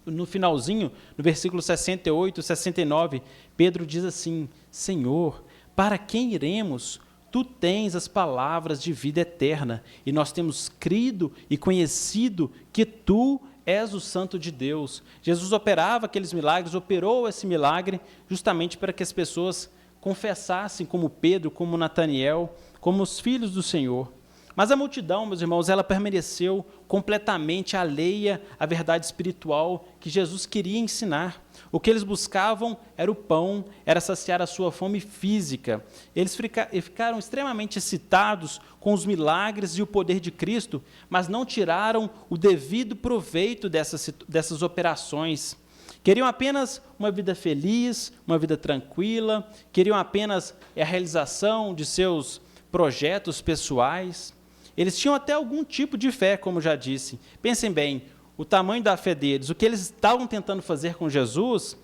no finalzinho, no versículo 68, 69, Pedro diz assim: Senhor, para quem iremos? Tu tens as palavras de vida eterna, e nós temos crido e conhecido que tu és o Santo de Deus. Jesus operava aqueles milagres, operou esse milagre justamente para que as pessoas confessassem como Pedro, como Nataniel, como os filhos do Senhor. Mas a multidão, meus irmãos, ela permaneceu completamente alheia à verdade espiritual que Jesus queria ensinar. O que eles buscavam era o pão, era saciar a sua fome física. Eles ficaram extremamente excitados com os milagres e o poder de Cristo, mas não tiraram o devido proveito dessas operações. Queriam apenas uma vida feliz, uma vida tranquila, queriam apenas a realização de seus projetos pessoais. Eles tinham até algum tipo de fé, como já disse. Pensem bem, o tamanho da fé deles, o que eles estavam tentando fazer com Jesus,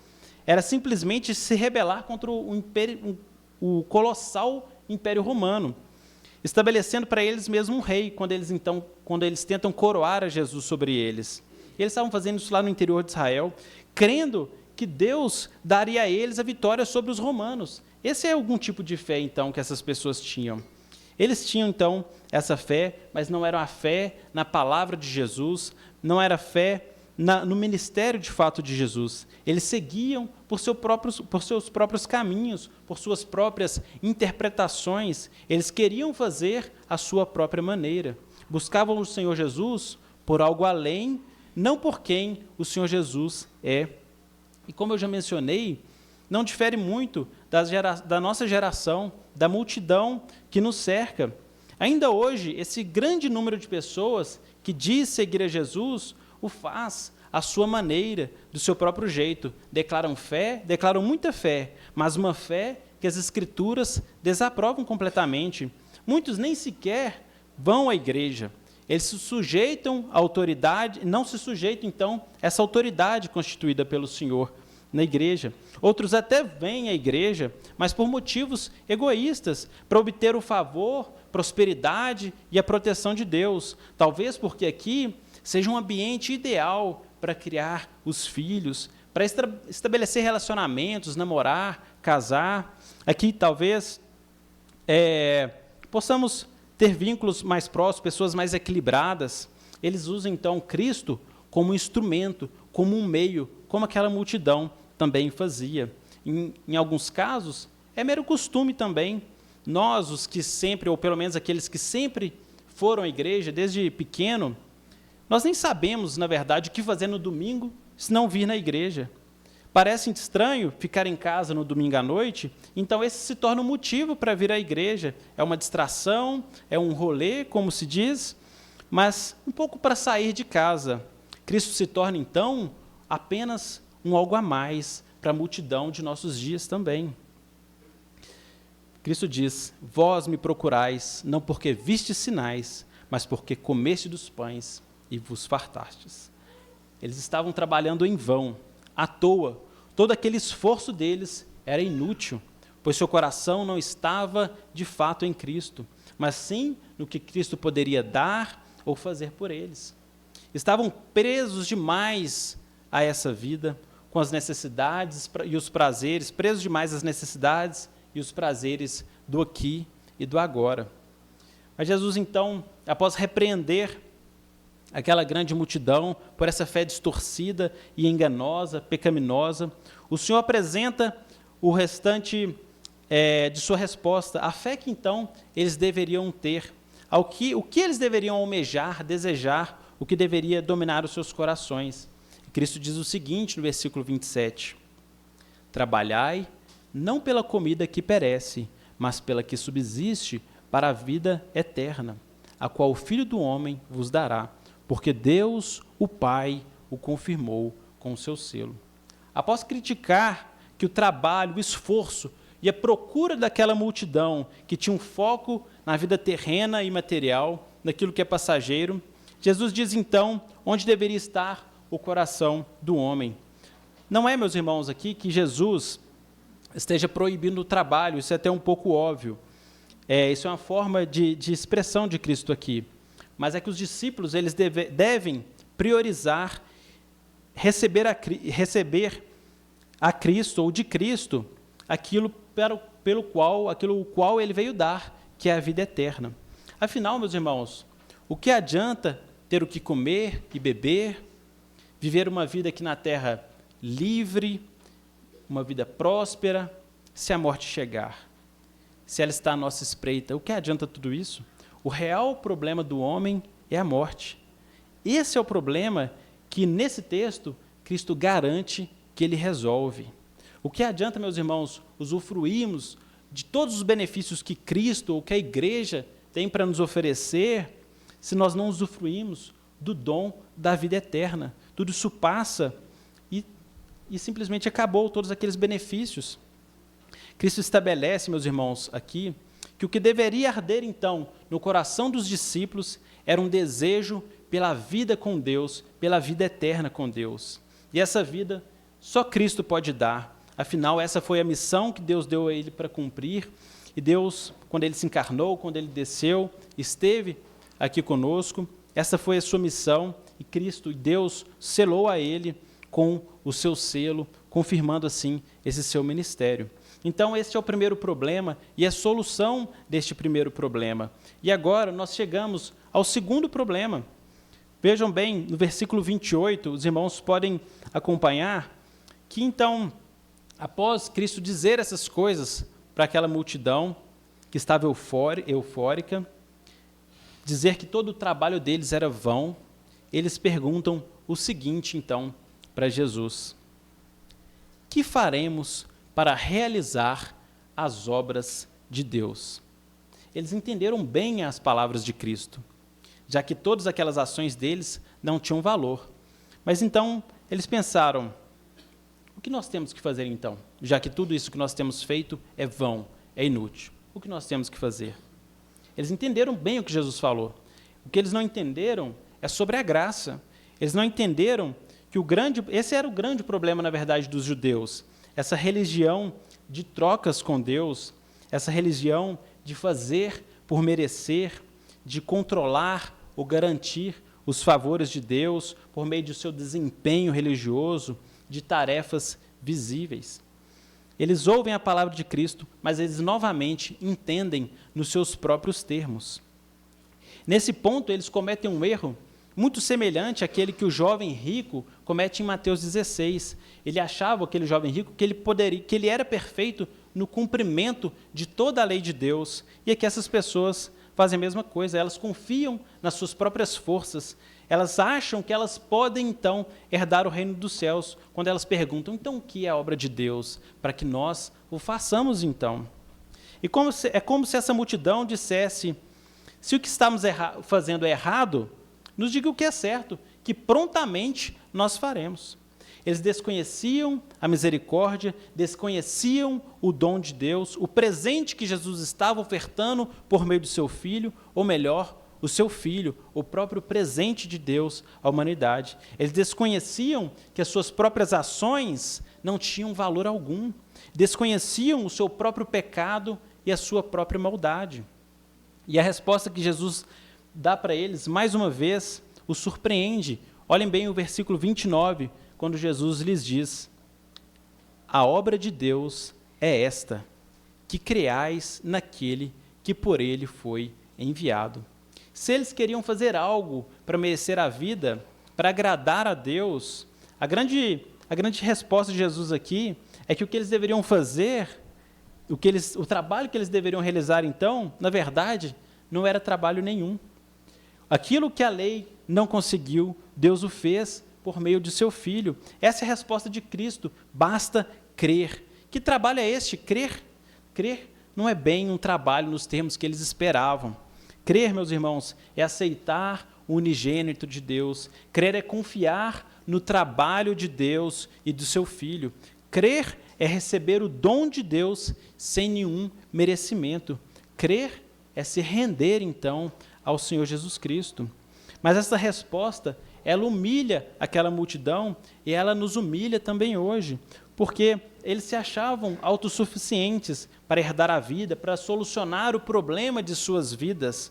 era simplesmente se rebelar contra o colossal Império Romano, estabelecendo para eles mesmo um rei, quando eles tentam coroar a Jesus sobre eles. Eles estavam fazendo isso lá no interior de Israel, crendo que Deus daria a eles a vitória sobre os romanos. Esse é algum tipo de fé, então, que essas pessoas tinham. Eles tinham, então, essa fé, mas não era a fé na palavra de Jesus, não era fé no ministério de fato de Jesus. Eles seguiam por seus próprios caminhos, por suas próprias interpretações. Eles queriam fazer a sua própria maneira. Buscavam o Senhor Jesus por algo além, não por quem o Senhor Jesus é. E como eu já mencionei, não difere muito da nossa geração, da multidão que nos cerca. Ainda hoje, esse grande número de pessoas que diz seguir a Jesus, o faz à sua maneira, do seu próprio jeito. Declaram fé, declaram muita fé, mas uma fé que as Escrituras desaprovam completamente. Muitos nem sequer vão à igreja. Eles se sujeitam à autoridade, não se sujeitam, então, a essa autoridade constituída pelo Senhor na igreja. Outros até vêm à igreja, mas por motivos egoístas, para obter o favor, prosperidade e a proteção de Deus. Talvez porque aqui seja um ambiente ideal para criar os filhos, para estabelecer relacionamentos, namorar, casar. Aqui talvez possamos ter vínculos mais próximos, pessoas mais equilibradas. Eles usam então Cristo como um instrumento, como um meio, como aquela multidão também fazia. Em alguns casos, é mero costume também. Nós, os que sempre, ou pelo menos aqueles que sempre foram à igreja desde pequeno, nós nem sabemos, na verdade, o que fazer no domingo se não vir na igreja. Parece estranho ficar em casa no domingo à noite, então esse se torna um motivo para vir à igreja. É uma distração, é um rolê, como se diz, mas um pouco para sair de casa. Cristo se torna, então, apenas um algo a mais para a multidão de nossos dias também. Cristo diz: vós me procurais, não porque vistes sinais, mas porque comeste dos pães e vos fartastes. Eles estavam trabalhando em vão, à toa. Todo aquele esforço deles era inútil, pois seu coração não estava de fato em Cristo, mas sim no que Cristo poderia dar ou fazer por eles. Estavam presos demais a essa vida, com as necessidades e os prazeres, presos demais às necessidades e os prazeres do aqui e do agora. Mas Jesus, então, após repreender aquela grande multidão por essa fé distorcida e enganosa, pecaminosa, o Senhor apresenta o restante de sua resposta, a fé que, então, eles deveriam ter, o que eles deveriam almejar, desejar, o que deveria dominar os seus corações. Cristo diz o seguinte no versículo 27, trabalhai não pela comida que perece, mas pela que subsiste para a vida eterna, a qual o Filho do Homem vos dará, porque Deus, o Pai, o confirmou com o seu selo. Após criticar que o trabalho, o esforço e a procura daquela multidão que tinha um foco na vida terrena e material, naquilo que é passageiro, Jesus diz então onde deveria estar o coração do homem. Não é, meus irmãos, aqui que Jesus esteja proibindo o trabalho, isso é até um pouco óbvio. Isso é uma forma de expressão de Cristo aqui. Mas é que os discípulos eles devem priorizar receber a Cristo ou de Cristo aquilo pelo qual ele veio dar, que é a vida eterna. Afinal, meus irmãos, o que adianta ter o que comer e beber, viver uma vida aqui na terra livre, uma vida próspera, se a morte chegar? Se ela está à nossa espreita, o que adianta tudo isso? O real problema do homem é a morte. Esse é o problema que, nesse texto, Cristo garante que ele resolve. O que adianta, meus irmãos, usufruirmos de todos os benefícios que Cristo ou que a igreja tem para nos oferecer, se nós não usufruímos do dom da vida eterna? Tudo isso passa e simplesmente acabou todos aqueles benefícios. Cristo estabelece, meus irmãos, aqui, que o que deveria arder, então, no coração dos discípulos era um desejo pela vida com Deus, pela vida eterna com Deus. E essa vida só Cristo pode dar. Afinal, essa foi a missão que Deus deu a ele para cumprir. E Deus, quando ele se encarnou, quando ele desceu, esteve aqui conosco, essa foi a sua missão, e Cristo, Deus, selou a ele com o seu selo, confirmando assim esse seu ministério. Então, esse é o primeiro problema e a solução deste primeiro problema. E agora nós chegamos ao segundo problema. Vejam bem, no versículo 28, os irmãos podem acompanhar que, então, após Cristo dizer essas coisas para aquela multidão que estava eufórica, dizer que todo o trabalho deles era vão, eles perguntam o seguinte, então, para Jesus: que faremos para realizar as obras de Deus? Eles entenderam bem as palavras de Cristo, já que todas aquelas ações deles não tinham valor. Mas então, eles pensaram: o que nós temos que fazer então? Já que tudo isso que nós temos feito é vão, é inútil. O que nós temos que fazer? Eles entenderam bem o que Jesus falou. O que eles não entenderam é sobre a graça. Eles não entenderam que esse era o grande problema, na verdade, dos judeus. Essa religião de trocas com Deus, essa religião de fazer por merecer, de controlar ou garantir os favores de Deus por meio do seu desempenho religioso, de tarefas visíveis. Eles ouvem a palavra de Cristo, mas eles novamente entendem nos seus próprios termos. Nesse ponto, eles cometem um erro muito semelhante àquele que o jovem rico comete em Mateus 16. Ele achava, aquele jovem rico, que ele era perfeito no cumprimento de toda a lei de Deus. E aqui essas pessoas fazem a mesma coisa, elas confiam nas suas próprias forças, elas acham que elas podem, então, herdar o reino dos céus, quando elas perguntam, então, o que é a obra de Deus, para que nós o façamos, então? E é como se essa multidão dissesse, se o que estamos fazendo é errado, nos diga o que é certo, que prontamente nós faremos. Eles desconheciam a misericórdia, desconheciam o dom de Deus, o presente que Jesus estava ofertando por meio do seu Filho, ou melhor, o seu Filho, o próprio presente de Deus à humanidade. Eles desconheciam que as suas próprias ações não tinham valor algum, desconheciam o seu próprio pecado e a sua própria maldade. E a resposta que Jesus dá para eles, mais uma vez, os surpreende. Olhem bem o versículo 29, quando Jesus lhes diz, a obra de Deus é esta, que creais naquele que por ele foi enviado. Se eles queriam fazer algo para merecer a vida, para agradar a Deus, a grande resposta de Jesus aqui é que o que eles deveriam fazer, o trabalho que eles deveriam realizar então, na verdade, não era trabalho nenhum. Aquilo que a lei não conseguiu, Deus o fez por meio de seu Filho. Essa é a resposta de Cristo, basta crer. Que trabalho é este? Crer? Crer não é bem um trabalho nos termos que eles esperavam. Crer, meus irmãos, é aceitar o unigênito de Deus. Crer é confiar no trabalho de Deus e do seu Filho. Crer é receber o dom de Deus sem nenhum merecimento. Crer é se render, então, ao Senhor Jesus Cristo. Mas essa resposta, ela humilha aquela multidão e ela nos humilha também hoje, porque eles se achavam autossuficientes para herdar a vida, para solucionar o problema de suas vidas.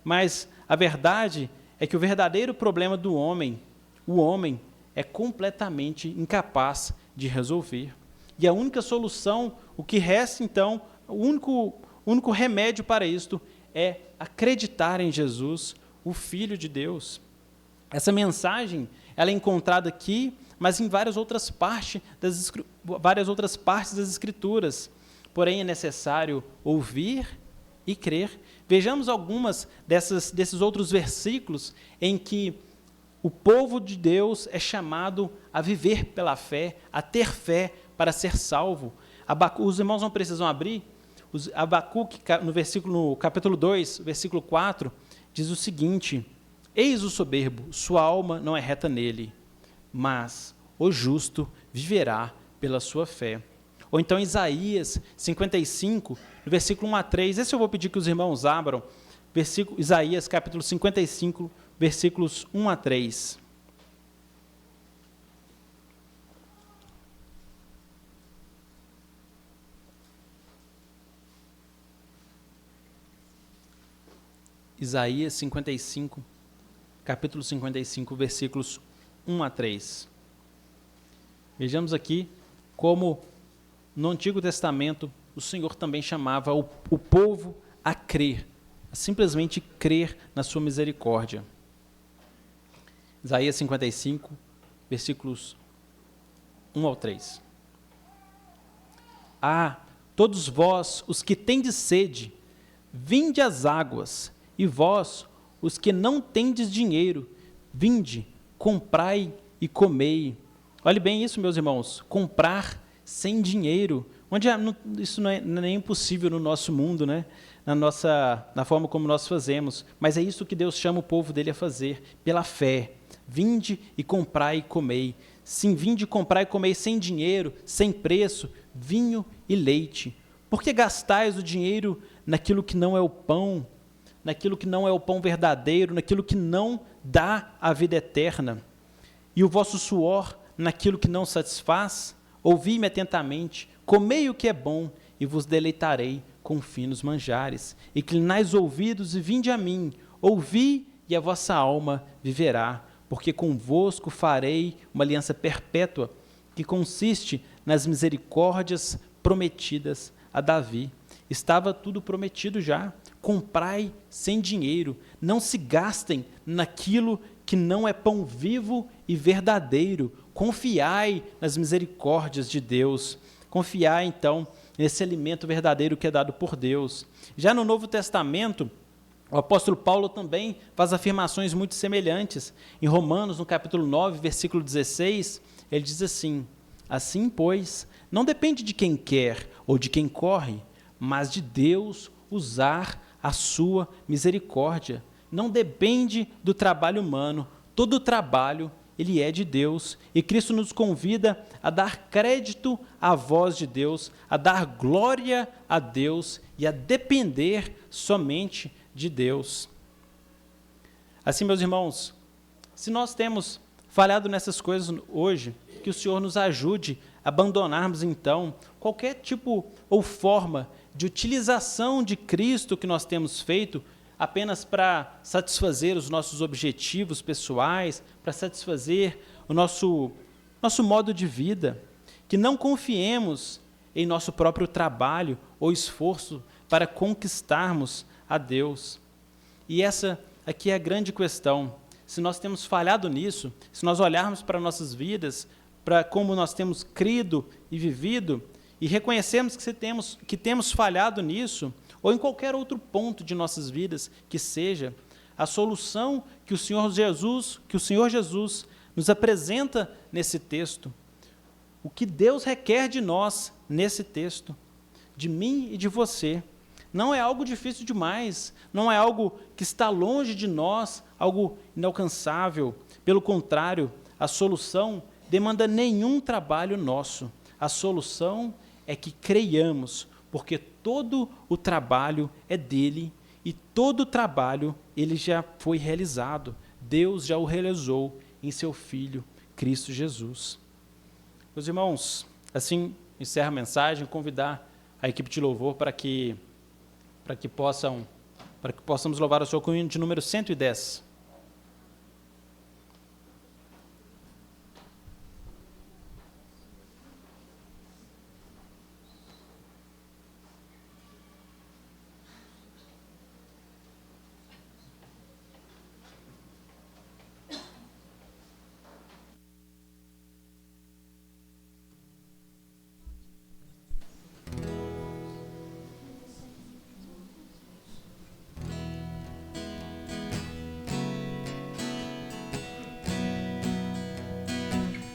Mas a verdade é que o verdadeiro problema do homem, o homem é completamente incapaz de resolver. E a única solução, o que resta então, o único remédio para isto é acreditar em Jesus, o Filho de Deus. Essa mensagem, ela é encontrada aqui, mas em várias outras partes das Escrituras. Porém, é necessário ouvir e crer. Vejamos algumas desses outros versículos em que o povo de Deus é chamado a viver pela fé, a ter fé para ser salvo. Os irmãos não precisam abrir. Abacuque, no capítulo 2, versículo 4, diz o seguinte, eis o soberbo, sua alma não é reta nele, mas o justo viverá pela sua fé. Ou então Isaías 55, no versículo 1 a 3, esse eu vou pedir que os irmãos abram, Isaías capítulo 55, versículos 1 a 3. Isaías 55, capítulo 55, versículos 1 a 3. Vejamos aqui como no Antigo Testamento o Senhor também chamava o povo a crer, a simplesmente crer na sua misericórdia. Isaías 55, versículos 1 ao 3. Ah, todos vós, os que tendes sede, vinde às águas, e vós, os que não tendes dinheiro, vinde, comprai e comei. Olhe bem isso, meus irmãos, comprar sem dinheiro. Isso não é nem impossível no nosso mundo, né? Na forma como nós fazemos. Mas é isso que Deus chama o povo dele a fazer, pela fé. Vinde e comprai e comei. Sim, vinde e comprai e comei sem dinheiro, sem preço, vinho e leite. Por que gastais o dinheiro naquilo que não é o pão, naquilo que não é o pão verdadeiro, naquilo que não dá a vida eterna? E o vosso suor naquilo que não satisfaz? Ouvi-me atentamente, comei o que é bom, e vos deleitarei com finos manjares. Inclinai os ouvidos e vinde a mim, ouvi, e a vossa alma viverá, porque convosco farei uma aliança perpétua, que consiste nas misericórdias prometidas a Davi. Estava tudo prometido já. Comprai sem dinheiro, não se gastem naquilo que não é pão vivo e verdadeiro. Confiai nas misericórdias de Deus. Confiai, então, nesse alimento verdadeiro que é dado por Deus. Já no Novo Testamento, o apóstolo Paulo também faz afirmações muito semelhantes. Em Romanos, no capítulo 9, versículo 16, ele diz assim: assim, pois, não depende de quem quer ou de quem corre, mas de Deus usar a sua misericórdia. Não depende do trabalho humano, todo o trabalho ele é de Deus, e Cristo nos convida a dar crédito à voz de Deus, a dar glória a Deus e a depender somente de Deus. Assim, meus irmãos, se nós temos falhado nessas coisas hoje, que o Senhor nos ajude a abandonarmos, então, qualquer tipo ou forma de utilização de Cristo que nós temos feito apenas para satisfazer os nossos objetivos pessoais, para satisfazer o nosso modo de vida, que não confiemos em nosso próprio trabalho ou esforço para conquistarmos a Deus. E essa aqui é a grande questão. Se nós temos falhado nisso, se nós olharmos para nossas vidas, para como nós temos crido e vivido, e reconhecermos que temos falhado nisso, ou em qualquer outro ponto de nossas vidas que seja, a solução que o Senhor Jesus nos apresenta nesse texto, o que Deus requer de nós nesse texto, de mim e de você, não é algo difícil demais, não é algo que está longe de nós, algo inalcançável. Pelo contrário, a solução demanda nenhum trabalho nosso. A solução é que creiamos, porque todo o trabalho é dele e todo o trabalho ele já foi realizado. Deus já o realizou em seu Filho, Cristo Jesus. Meus irmãos, assim encerro a mensagem, convidar a equipe de louvor para que possamos louvar o seu cunho de número 110.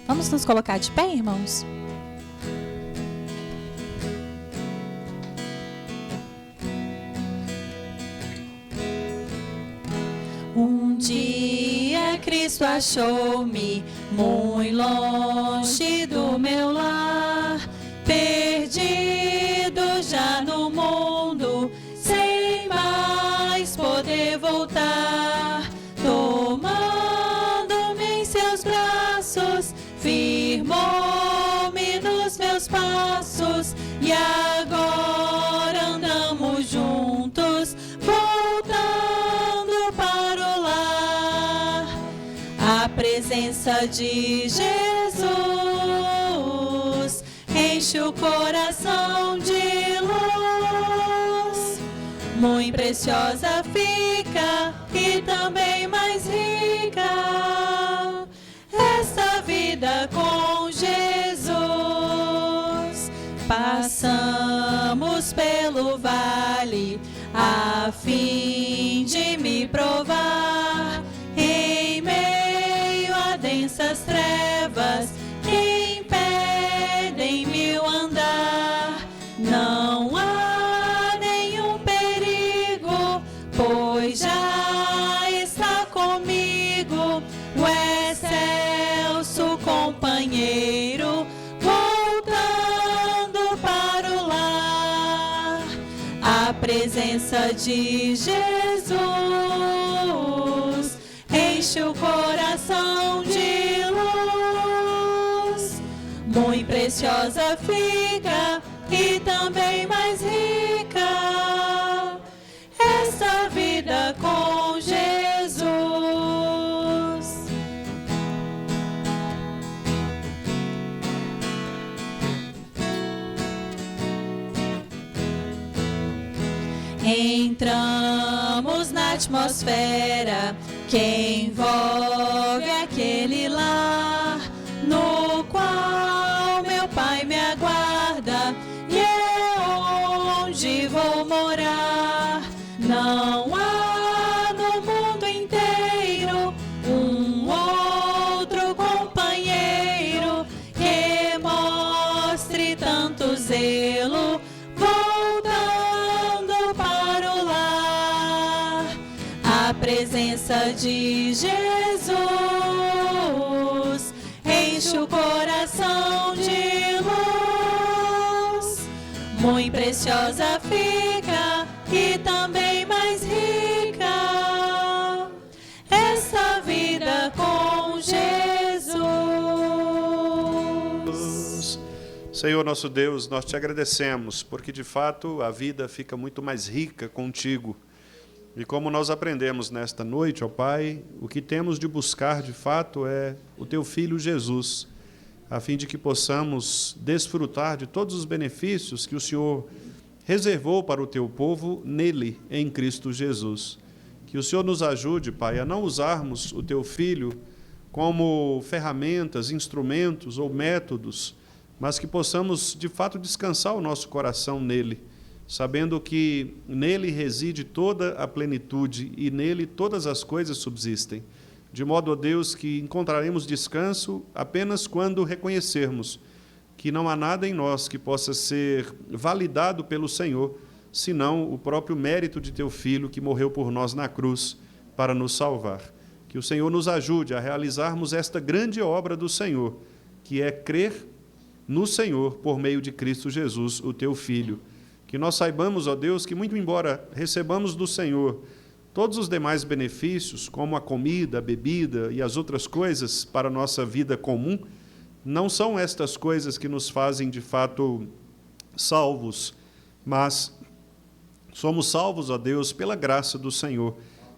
Vamos nos colocar de pé, irmãos? Um dia Cristo achou-me muito longe do meu lar, perdido já no mundo, sem mais poder voltar, tomando-me em seus braços, firmou-me nos meus passos, e agora andamos juntos, voltando para o lar. A presença de Jesus enche o coração de luz, muito preciosa fica e também mais rica esta vida com Jesus. Passamos pelo vale a fim de me provar, em meio a densas trevas que impedem meu andar. Não há nenhum perigo, pois já está comigo o excelso companheiro, voltando para o lar. A presença de Jesus enche o coração de luz, muito preciosa fica e também mais rica essa vida com Jesus. Entramos na atmosfera que envolve aquele lar, no qual meu Pai me aguarda, e é zelo, voltando para o lar. A presença de Jesus enche o coração de luz. Muito preciosa fica e também mais rica essa vida com Jesus. Senhor nosso Deus, nós te agradecemos, porque de fato a vida fica muito mais rica contigo. E como nós aprendemos nesta noite, ó Pai, o que temos de buscar de fato é o teu Filho Jesus, a fim de que possamos desfrutar de todos os benefícios que o Senhor reservou para o teu povo nele, em Cristo Jesus. Que o Senhor nos ajude, Pai, a não usarmos o teu Filho como ferramentas, instrumentos ou métodos, mas que possamos, de fato, descansar o nosso coração nele, sabendo que nele reside toda a plenitude e nele todas as coisas subsistem. De modo, ó Deus, que encontraremos descanso apenas quando reconhecermos que não há nada em nós que possa ser validado pelo Senhor, senão o próprio mérito de teu Filho que morreu por nós na cruz para nos salvar. Que o Senhor nos ajude a realizarmos esta grande obra do Senhor, que é crer no Senhor por meio de Cristo Jesus, o teu Filho. Que nós saibamos, ó Deus, que muito embora recebamos do Senhor todos os demais benefícios, como a comida, a bebida e as outras coisas para a nossa vida comum, não são estas coisas que nos fazem, de fato, salvos, mas somos salvos, ó Deus, pela graça do Senhor,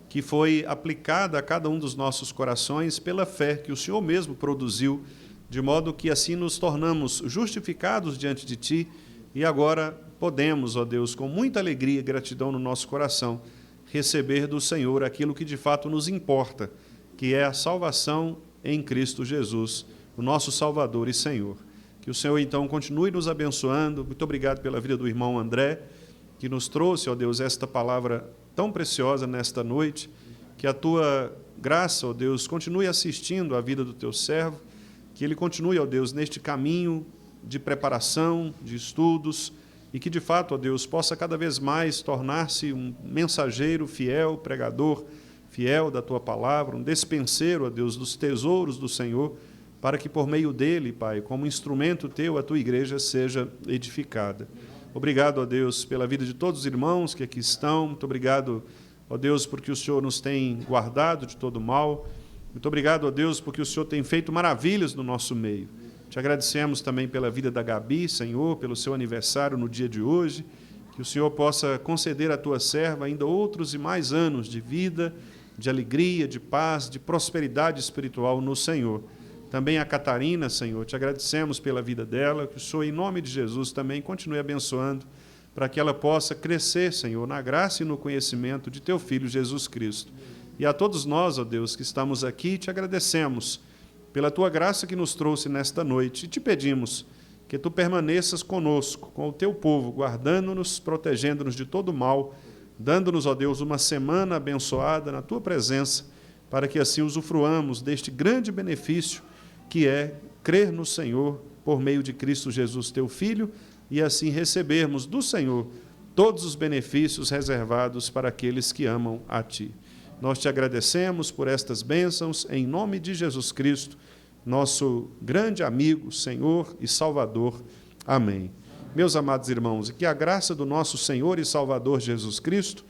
que foi aplicada a cada um dos nossos corações pela fé que o Senhor mesmo produziu, de modo que assim nos tornamos justificados diante de Ti e agora podemos, ó Deus, com muita alegria e gratidão no nosso coração, receber do Senhor aquilo que de fato nos importa, que é a salvação em Cristo Jesus, o nosso Salvador e Senhor. Que o Senhor, então, continue nos abençoando. Muito obrigado pela vida do irmão André, que nos trouxe, ó Deus, esta palavra tão preciosa nesta noite. Que a Tua graça, ó Deus, continue assistindo a vida do Teu servo, que ele continue, ó Deus, neste caminho de preparação, de estudos, e que, de fato, ó Deus, possa cada vez mais tornar-se um mensageiro fiel, pregador fiel da Tua palavra, um despenseiro, ó Deus, dos tesouros do Senhor, para que por meio dele, Pai, como instrumento Teu, a Tua igreja seja edificada. Obrigado, ó Deus, pela vida de todos os irmãos que aqui estão. Muito obrigado, ó Deus, porque o Senhor nos tem guardado de todo mal. Muito obrigado, ó Deus, porque o Senhor tem feito maravilhas no nosso meio. Te agradecemos também pela vida da Gabi, Senhor, pelo seu aniversário no dia de hoje. Que o Senhor possa conceder à Tua serva ainda outros e mais anos de vida, de alegria, de paz, de prosperidade espiritual no Senhor. Também a Catarina, Senhor, te agradecemos pela vida dela, que o Senhor, em nome de Jesus, também continue abençoando, para que ela possa crescer, Senhor, na graça e no conhecimento de Teu Filho Jesus Cristo. E a todos nós, ó Deus, que estamos aqui, te agradecemos pela Tua graça que nos trouxe nesta noite, e te pedimos que Tu permaneças conosco, com o Teu povo, guardando-nos, protegendo-nos de todo mal, dando-nos, ó Deus, uma semana abençoada na Tua presença, para que assim usufruamos deste grande benefício que é crer no Senhor por meio de Cristo Jesus, Teu Filho, e assim recebermos do Senhor todos os benefícios reservados para aqueles que amam a Ti. Nós te agradecemos por estas bênçãos, em nome de Jesus Cristo, nosso grande amigo, Senhor e Salvador. Amém. Meus amados irmãos, e que a graça do nosso Senhor e Salvador Jesus Cristo,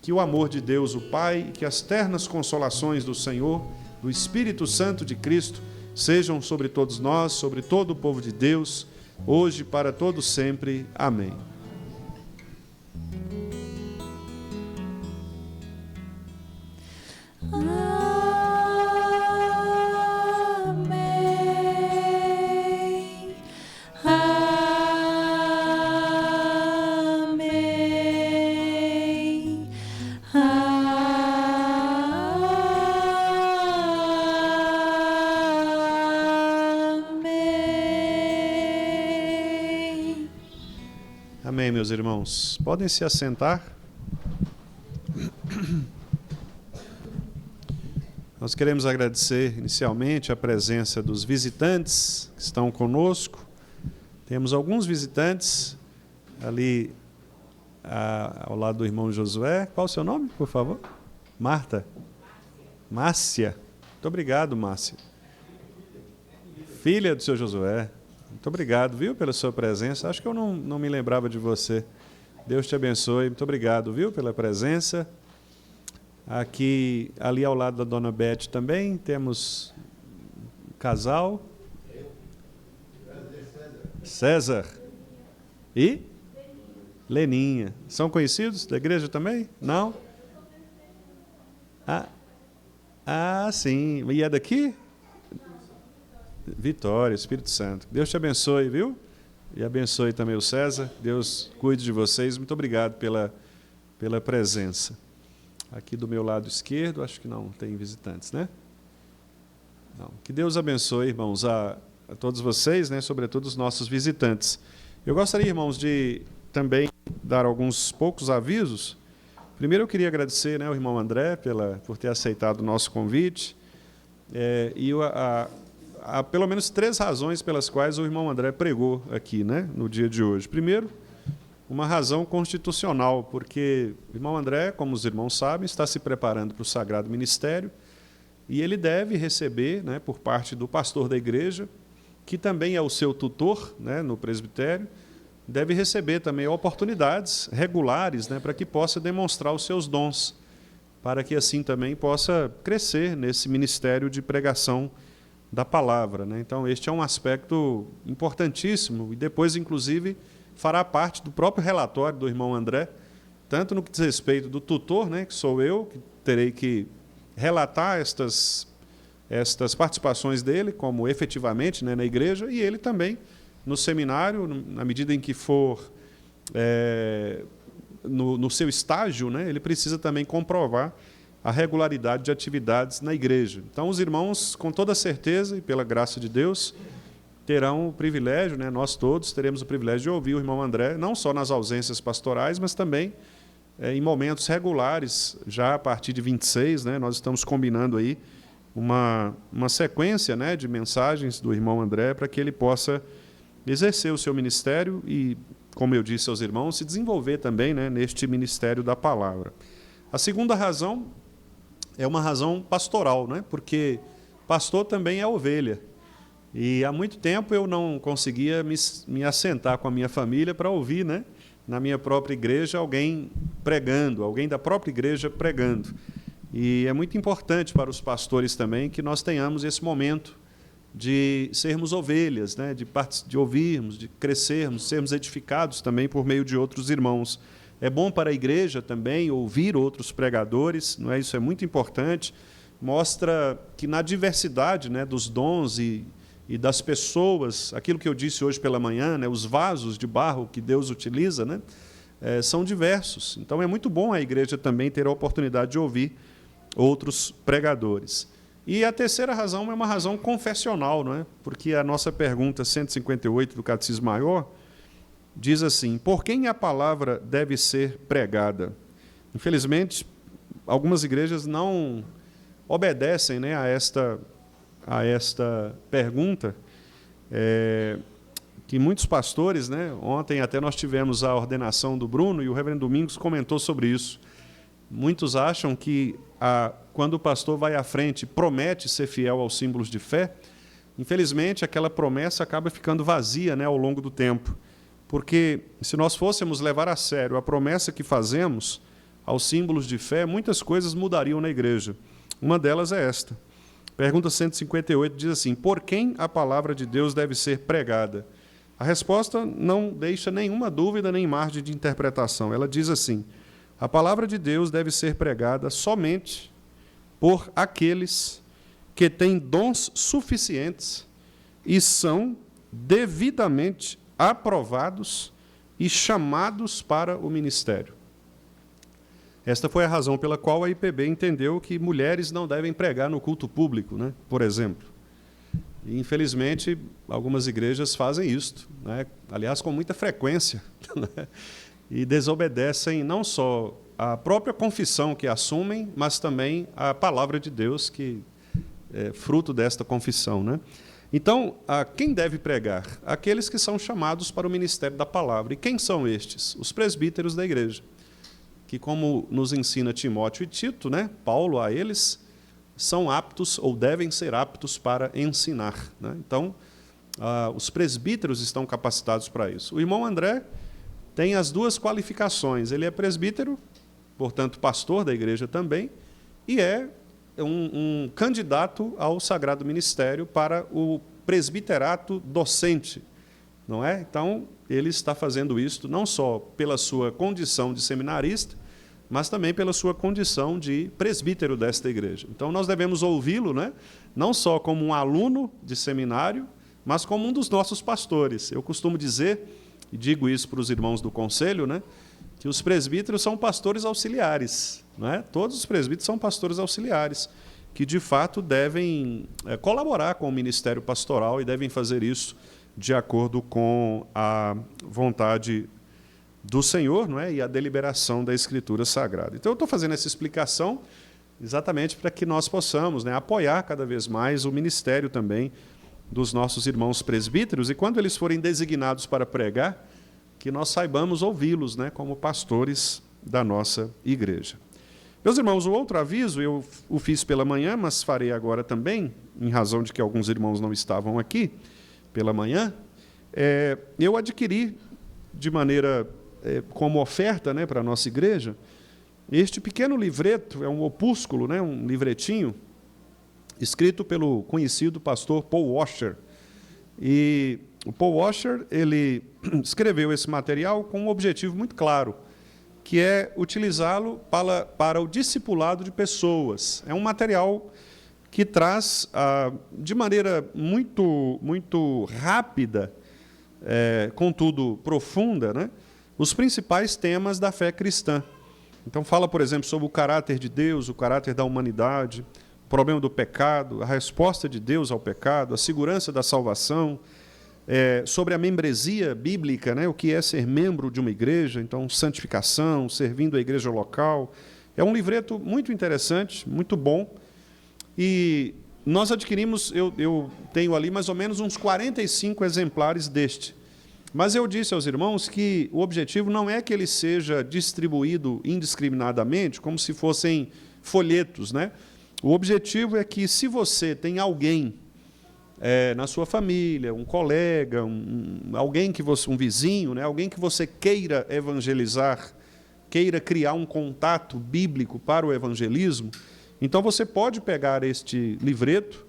que o amor de Deus, o Pai, que as ternas consolações do Senhor, do Espírito Santo de Cristo, sejam sobre todos nós, sobre todo o povo de Deus, hoje e para todo sempre. Amém. Amém, meus irmãos. Podem se assentar. Nós queremos agradecer inicialmente a presença dos visitantes que estão conosco, Temos alguns visitantes ali ao lado do irmão Josué. Qual o seu nome, por favor? Marta? Márcia. Muito obrigado, Márcia. Filha do seu Josué. Muito obrigado, viu, pela sua presença. Acho que eu não me lembrava de você. Deus te abençoe. Muito obrigado, viu, pela presença. Aqui, ali ao lado da dona Beth também, temos um casal. César e Leninha. São conhecidos da igreja também? Não? Sim. E é daqui? Vitória, Espírito Santo. Deus te abençoe, viu? E abençoe também o César. Deus cuide de vocês. Muito obrigado pela presença. Aqui do meu lado esquerdo, acho que não tem visitantes, né? Não. Que Deus abençoe, irmãos, a todos vocês, né, sobretudo os nossos visitantes. Eu gostaria, irmãos, de também dar alguns poucos avisos. Primeiro eu queria agradecer, né, ao irmão André por ter aceitado o nosso convite. Há pelo menos 3 razões pelas quais o irmão André pregou aqui, né, no dia de hoje. Primeiro, uma razão constitucional, porque o irmão André, como os irmãos sabem, está se preparando para o Sagrado Ministério e ele deve receber, né, por parte do pastor da igreja, que também é o seu tutor, né, no presbitério, deve receber também oportunidades regulares, né, para que possa demonstrar os seus dons, para que assim também possa crescer nesse ministério de pregação da palavra, né? Então, este é um aspecto importantíssimo e depois, inclusive, fará parte do próprio relatório do irmão André, tanto no que diz respeito do tutor, né, que sou eu, que terei que relatar estas participações dele, como efetivamente, né, na igreja, e ele também no seminário, na medida em que for no seu estágio, né, ele precisa também comprovar a regularidade de atividades na igreja. Então, os irmãos, com toda certeza e pela graça de Deus, terão o privilégio, né, nós todos teremos o privilégio de ouvir o irmão André, não só nas ausências pastorais, mas também em momentos regulares, já a partir de 26, né, nós estamos combinando aí uma sequência, né, de mensagens do irmão André para que ele possa exercer o seu ministério e, como eu disse aos irmãos, se desenvolver também, né, neste ministério da palavra. A segunda razão é uma razão pastoral, né, porque pastor também é ovelha. E há muito tempo eu não conseguia me assentar com a minha família para ouvir, né, na minha própria igreja, alguém pregando, alguém da própria igreja pregando. E é muito importante para os pastores também que nós tenhamos esse momento de sermos ovelhas, né, de ouvirmos, de crescermos, sermos edificados também por meio de outros irmãos. É bom para a igreja também ouvir outros pregadores, não é? Isso é muito importante. Mostra que na diversidade, né, dos dons e das pessoas, aquilo que eu disse hoje pela manhã, né, os vasos de barro que Deus utiliza, né, são diversos. Então é muito bom a igreja também ter a oportunidade de ouvir outros pregadores. E a terceira razão é uma razão confessional, não é? Porque a nossa pergunta 158 do Catecismo Maior diz assim: por quem a palavra deve ser pregada? Infelizmente, algumas igrejas não obedecem, né, a esta pergunta, que muitos pastores, né, ontem até nós tivemos a ordenação do Bruno e o reverendo Domingos comentou sobre isso. Muitos acham que quando o pastor vai à frente e promete ser fiel aos símbolos de fé, infelizmente aquela promessa acaba ficando vazia, né, ao longo do tempo. Porque se nós fôssemos levar a sério a promessa que fazemos aos símbolos de fé, muitas coisas mudariam na igreja. Uma delas é esta. Pergunta 158 diz assim: por quem a palavra de Deus deve ser pregada? A resposta não deixa nenhuma dúvida nem margem de interpretação. Ela diz assim: a palavra de Deus deve ser pregada somente por aqueles que têm dons suficientes e são devidamente aprovados e chamados para o ministério. Esta foi a razão pela qual a IPB entendeu que mulheres não devem pregar no culto público, né, por exemplo. E, infelizmente, algumas igrejas fazem isto, né, aliás, com muita frequência, né, e desobedecem não só a própria confissão que assumem, mas também a palavra de Deus, que é fruto desta confissão, né? Então, quem deve pregar? Aqueles que são chamados para o ministério da palavra. E quem são estes? Os presbíteros da igreja, que, como nos ensina Timóteo e Tito, né, Paulo a eles, são aptos ou devem ser aptos para ensinar, né? Então, os presbíteros estão capacitados para isso. O irmão André tem as duas qualificações. Ele é presbítero, portanto, pastor da igreja também, e é um candidato ao sagrado ministério para o presbiterato docente, não é? Então, ele está fazendo isso não só pela sua condição de seminarista, mas também pela sua condição de presbítero desta igreja. Então, nós devemos ouvi-lo, né, não só como um aluno de seminário, mas como um dos nossos pastores. Eu costumo dizer, e digo isso para os irmãos do conselho, né, que os presbíteros são pastores auxiliares, não é? Todos os presbíteros são pastores auxiliares, que de fato devem colaborar com o ministério pastoral e devem fazer isso de acordo com a vontade do Senhor, não é? E a deliberação da Escritura Sagrada. Então, eu estou fazendo essa explicação exatamente para que nós possamos, né, apoiar cada vez mais o ministério também dos nossos irmãos presbíteros, e quando eles forem designados para pregar, que nós saibamos ouvi-los, né, como pastores da nossa igreja. Meus irmãos, o outro aviso, eu o fiz pela manhã, mas farei agora também, em razão de que alguns irmãos não estavam aqui pela manhã, eu adquiri de maneira como oferta, né, para a nossa igreja, este pequeno livreto, é um opúsculo, né, um livretinho, escrito pelo conhecido pastor Paul Washer. E o Paul Washer, ele escreveu esse material com um objetivo muito claro, que é utilizá-lo para o discipulado de pessoas. É um material que traz, de maneira muito rápida, contudo profunda, né, os principais temas da fé cristã. Então, fala, por exemplo, sobre o caráter de Deus, o caráter da humanidade, o problema do pecado, a resposta de Deus ao pecado, a segurança da salvação, sobre a membresia bíblica, né, o que é ser membro de uma igreja, então, santificação, servindo a igreja local. É um livreto muito interessante, muito bom, e nós adquirimos, eu tenho ali mais ou menos uns 45 exemplares deste. Mas eu disse aos irmãos que o objetivo não é que ele seja distribuído indiscriminadamente, como se fossem folhetos, né? O objetivo é que, se você tem alguém na sua família, um colega, alguém que você, um vizinho, né, alguém que você queira evangelizar, queira criar um contato bíblico para o evangelismo, então você pode pegar este livreto,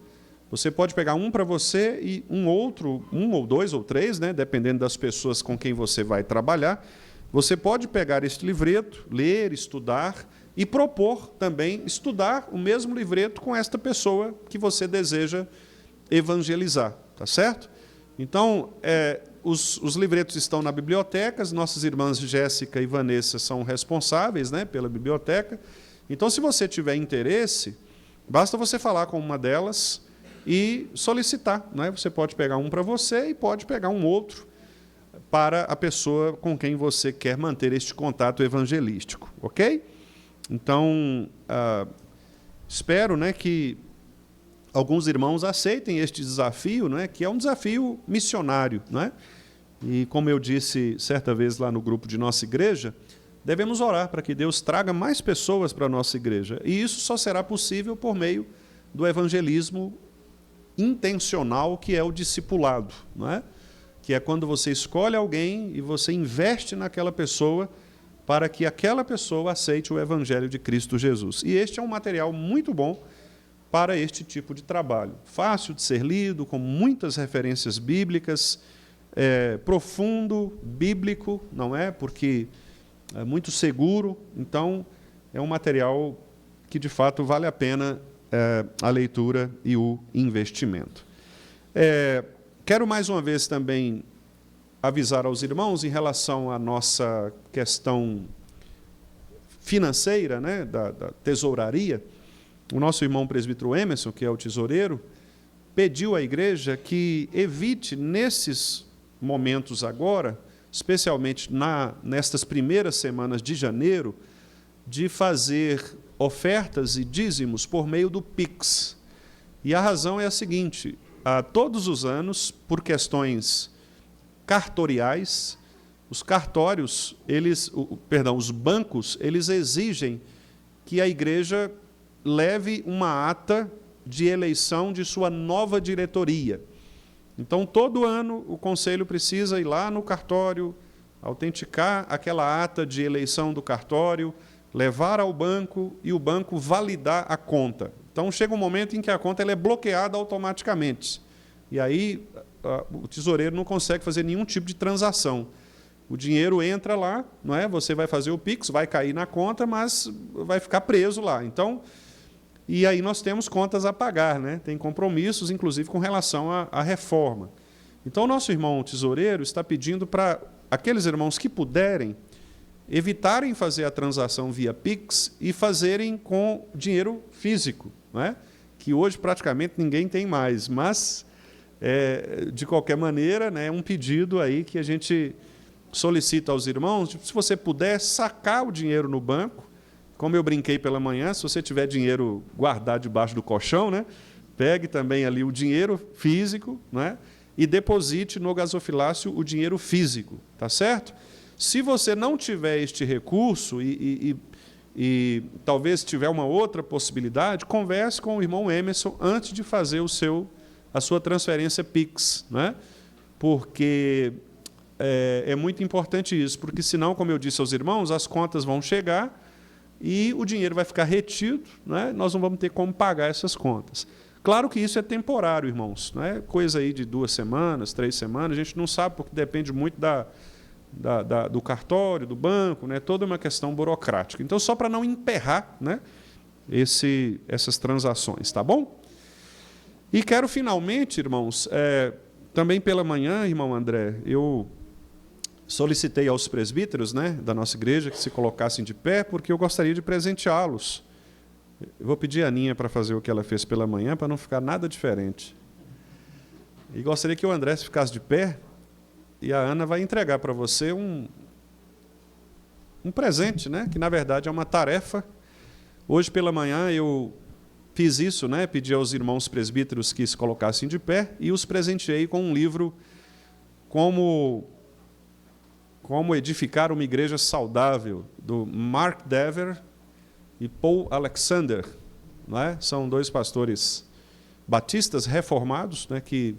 você pode pegar um para você e um outro, um ou dois ou três, né, dependendo das pessoas com quem você vai trabalhar. Você pode pegar este livreto, ler, estudar e propor também estudar o mesmo livreto com esta pessoa que você deseja evangelizar, tá certo? Então, os livretos estão na biblioteca, as nossas irmãs Jéssica e Vanessa são responsáveis, né, pela biblioteca. Então, se você tiver interesse, basta você falar com uma delas e solicitar, né? Você pode pegar um para você e pode pegar um outro para a pessoa com quem você quer manter este contato evangelístico, ok? Então, espero, né, que alguns irmãos aceitem este desafio, né, que é um desafio missionário, né? E, como eu disse certa vez lá no grupo de nossa igreja, devemos orar para que Deus traga mais pessoas para a nossa igreja. E isso só será possível por meio do evangelismo intencional, que é o discipulado, não é? Que é quando você escolhe alguém e você investe naquela pessoa para que aquela pessoa aceite o evangelho de Cristo Jesus. E este é um material muito bom para este tipo de trabalho. Fácil de ser lido, com muitas referências bíblicas, profundo, bíblico, não é? Porque é muito seguro. Então, é um material que, de fato, vale a pena a leitura e o investimento. Quero mais uma vez também avisar aos irmãos em relação à nossa questão financeira, né, da tesouraria. O nosso irmão presbítero Emerson, que é o tesoureiro, pediu à igreja que evite, nesses momentos agora, especialmente nestas primeiras semanas de janeiro, de fazer ofertas e dízimos por meio do Pix. E a razão é a seguinte: todos os anos, por questões cartoriais, os cartórios, os bancos, eles exigem que a igreja leve uma ata de eleição de sua nova diretoria. Então, todo ano, o conselho precisa ir lá no cartório, autenticar aquela ata de eleição do cartório, levar ao banco e o banco validar a conta. Então, chega um momento em que a conta ela é bloqueada automaticamente. E aí, o tesoureiro não consegue fazer nenhum tipo de transação. O dinheiro entra lá, não é? Você vai fazer o Pix, vai cair na conta, mas vai ficar preso lá. Então, e aí nós temos contas a pagar, né? Tem compromissos, inclusive, com relação à reforma. Então, o nosso irmão tesoureiro está pedindo para aqueles irmãos que puderem evitarem fazer a transação via Pix e fazerem com dinheiro físico, não é? Que hoje praticamente ninguém tem mais, mas, de qualquer maneira, né, é um pedido aí que a gente solicita aos irmãos, se você puder sacar o dinheiro no banco, como eu brinquei pela manhã, se você tiver dinheiro guardado debaixo do colchão, né, pegue também ali o dinheiro físico, né, e deposite no gasofilácio o dinheiro físico, tá certo? Se você não tiver este recurso e talvez tiver uma outra possibilidade, converse com o irmão Emerson antes de fazer a sua transferência Pix, né? Porque é muito importante isso, porque senão, como eu disse aos irmãos, as contas vão chegar e o dinheiro vai ficar retido, né? Nós não vamos ter como pagar essas contas. Claro que isso é temporário, irmãos, não é coisa aí de 2 semanas, 3 semanas, a gente não sabe, porque depende muito do cartório, do banco, né? Toda uma questão burocrática. Então, só para não emperrar, né, essas transações, tá bom? E quero finalmente, irmãos, também pela manhã, irmão André, eu solicitei aos presbíteros, né, da nossa igreja que se colocassem de pé, porque eu gostaria de presenteá-los. Eu vou pedir a Aninha para fazer o que ela fez pela manhã, para não ficar nada diferente. E gostaria que o André ficasse de pé, e a Ana vai entregar para você um presente, né, que na verdade é uma tarefa. Hoje pela manhã eu fiz isso, né, pedi aos irmãos presbíteros que se colocassem de pé e os presenteei com um livro Como Edificar uma Igreja Saudável, do Mark Dever e Paul Alexander, não é? São 2 pastores batistas reformados, né, que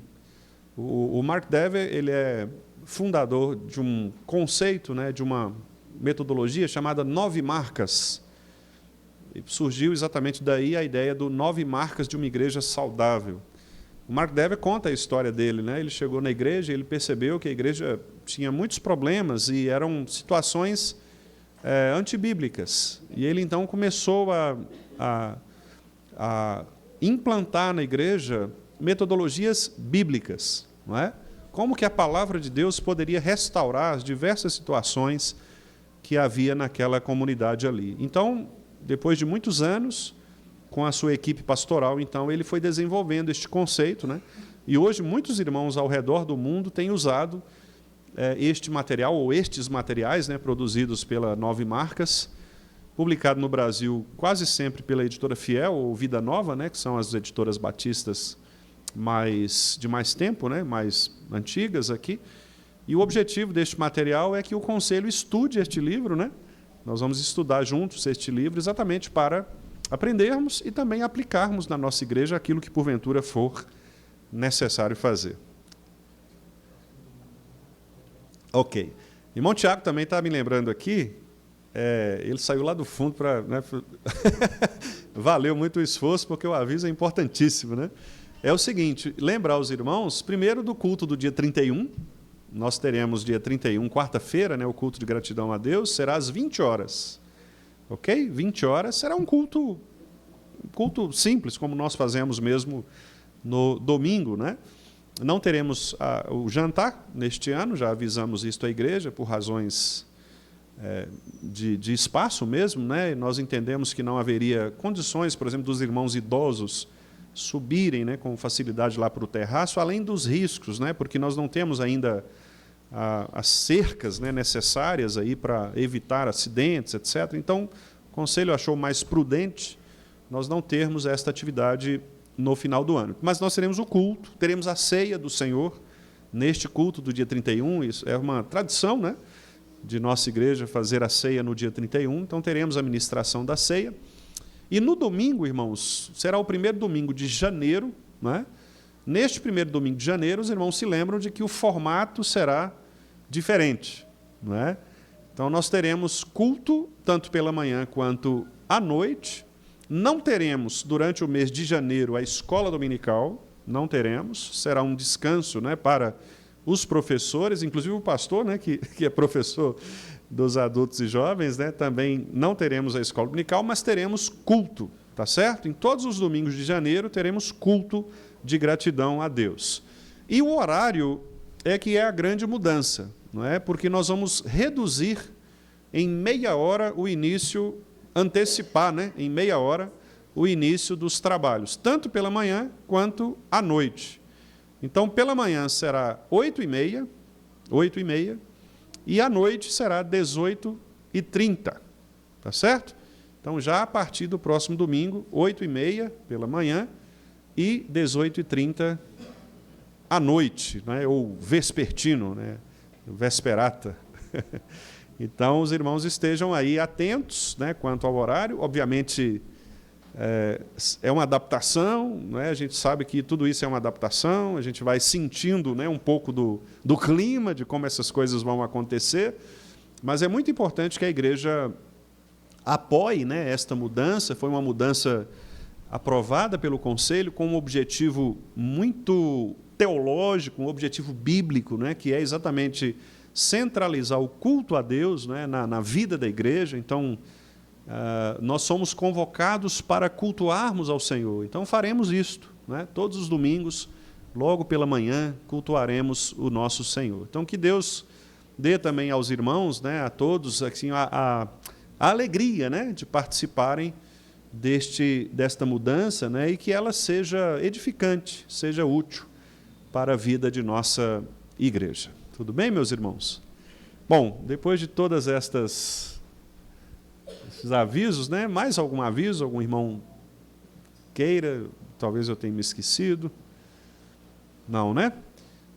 o Mark Dever ele é fundador de um conceito, né, de uma metodologia chamada 9 marcas. E surgiu exatamente daí a ideia do 9 marcas de uma igreja saudável. O Mark Dever conta a história dele, né? Ele chegou na igreja e ele percebeu que a igreja tinha muitos problemas e eram situações antibíblicas. E ele então começou a implantar na igreja metodologias bíblicas, não é? Como que a palavra de Deus poderia restaurar as diversas situações que havia naquela comunidade ali. Então, depois de muitos anos, com a sua equipe pastoral, então, ele foi desenvolvendo este conceito, né? E hoje muitos irmãos ao redor do mundo têm usado este material, ou estes materiais, né, produzidos pela 9 Marcas, publicado no Brasil quase sempre pela editora Fiel, ou Vida Nova, né, que são as editoras batistas de mais tempo, né, mais antigas aqui. E o objetivo deste material é que o conselho estude este livro, né? Nós vamos estudar juntos este livro exatamente para aprendermos e também aplicarmos na nossa igreja aquilo que porventura for necessário fazer. Ok. Irmão Tiago também está me lembrando aqui, ele saiu lá do fundo para... Né, valeu muito o esforço, porque o aviso é importantíssimo, né? É o seguinte, lembrar os irmãos, primeiro do culto do dia 31, nós teremos dia 31, quarta-feira, né, o culto de gratidão a Deus, será às 20 horas. Ok? 20 horas será um culto simples, como nós fazemos mesmo no domingo, né? Não teremos o jantar neste ano, já avisamos isto à igreja, por razões de espaço mesmo, né? Nós entendemos que não haveria condições, por exemplo, dos irmãos idosos subirem, né, com facilidade lá para o terraço, além dos riscos, né? Porque nós não temos ainda as cercas, né, necessárias aí para evitar acidentes, etc. Então, o conselho achou mais prudente nós não termos esta atividade no final do ano. Mas nós teremos o culto, teremos a ceia do Senhor neste culto do dia 31, isso é uma tradição, né, de nossa igreja fazer a ceia no dia 31, então teremos a ministração da ceia. E no domingo, irmãos, será o primeiro domingo de janeiro, né? Neste primeiro domingo de janeiro, os irmãos se lembram de que o formato será diferente, não é? Então, nós teremos culto, tanto pela manhã quanto à noite. Não teremos, durante o mês de janeiro, a escola dominical, não teremos. Será um descanso, né, para os professores, inclusive o pastor, né, que é professor dos adultos e jovens, né, também não teremos a escola dominical, mas teremos culto, tá certo? Em todos os domingos de janeiro, teremos culto de gratidão a Deus. E o horário é que é a grande mudança, não é? Porque nós vamos reduzir em meia hora o início, antecipar, né, em meia hora o início dos trabalhos, tanto pela manhã quanto à noite. Então, pela manhã será 8h30, e à noite será 18h30, tá certo? Então, já a partir do próximo domingo, 8h30 pela manhã e 18h30 à noite, né? Ou vespertino, né? Vesperata. Então, os irmãos estejam aí atentos, né, quanto ao horário. Obviamente, é uma adaptação, né? A gente sabe que tudo isso é uma adaptação, a gente vai sentindo, né, um pouco do clima, de como essas coisas vão acontecer, mas é muito importante que a igreja apoie, né, esta mudança. Foi uma mudança aprovada pelo Conselho com um objetivo muito teológico, um objetivo bíblico, né, que é exatamente centralizar o culto a Deus, né, na vida da igreja. Então, nós somos convocados para cultuarmos ao Senhor. Então, faremos isto, né? Todos os domingos, logo pela manhã, cultuaremos o nosso Senhor. Então, que Deus dê também aos irmãos, né, a todos, assim, a alegria, né, de participarem desta mudança, né, e que ela seja edificante, seja útil para a vida de nossa igreja. Tudo bem, meus irmãos? Bom, depois de todas esses avisos, né? Mais algum aviso? Algum irmão queira? Talvez eu tenha me esquecido. Não, né?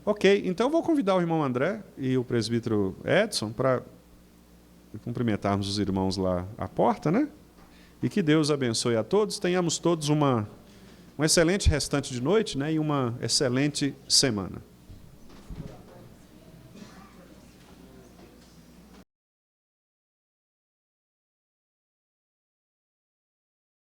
Ok, então eu vou convidar o irmão André e o presbítero Edson para cumprimentarmos os irmãos lá à porta, né? E que Deus abençoe a todos. Tenhamos todos um excelente restante de noite, né? E uma excelente semana.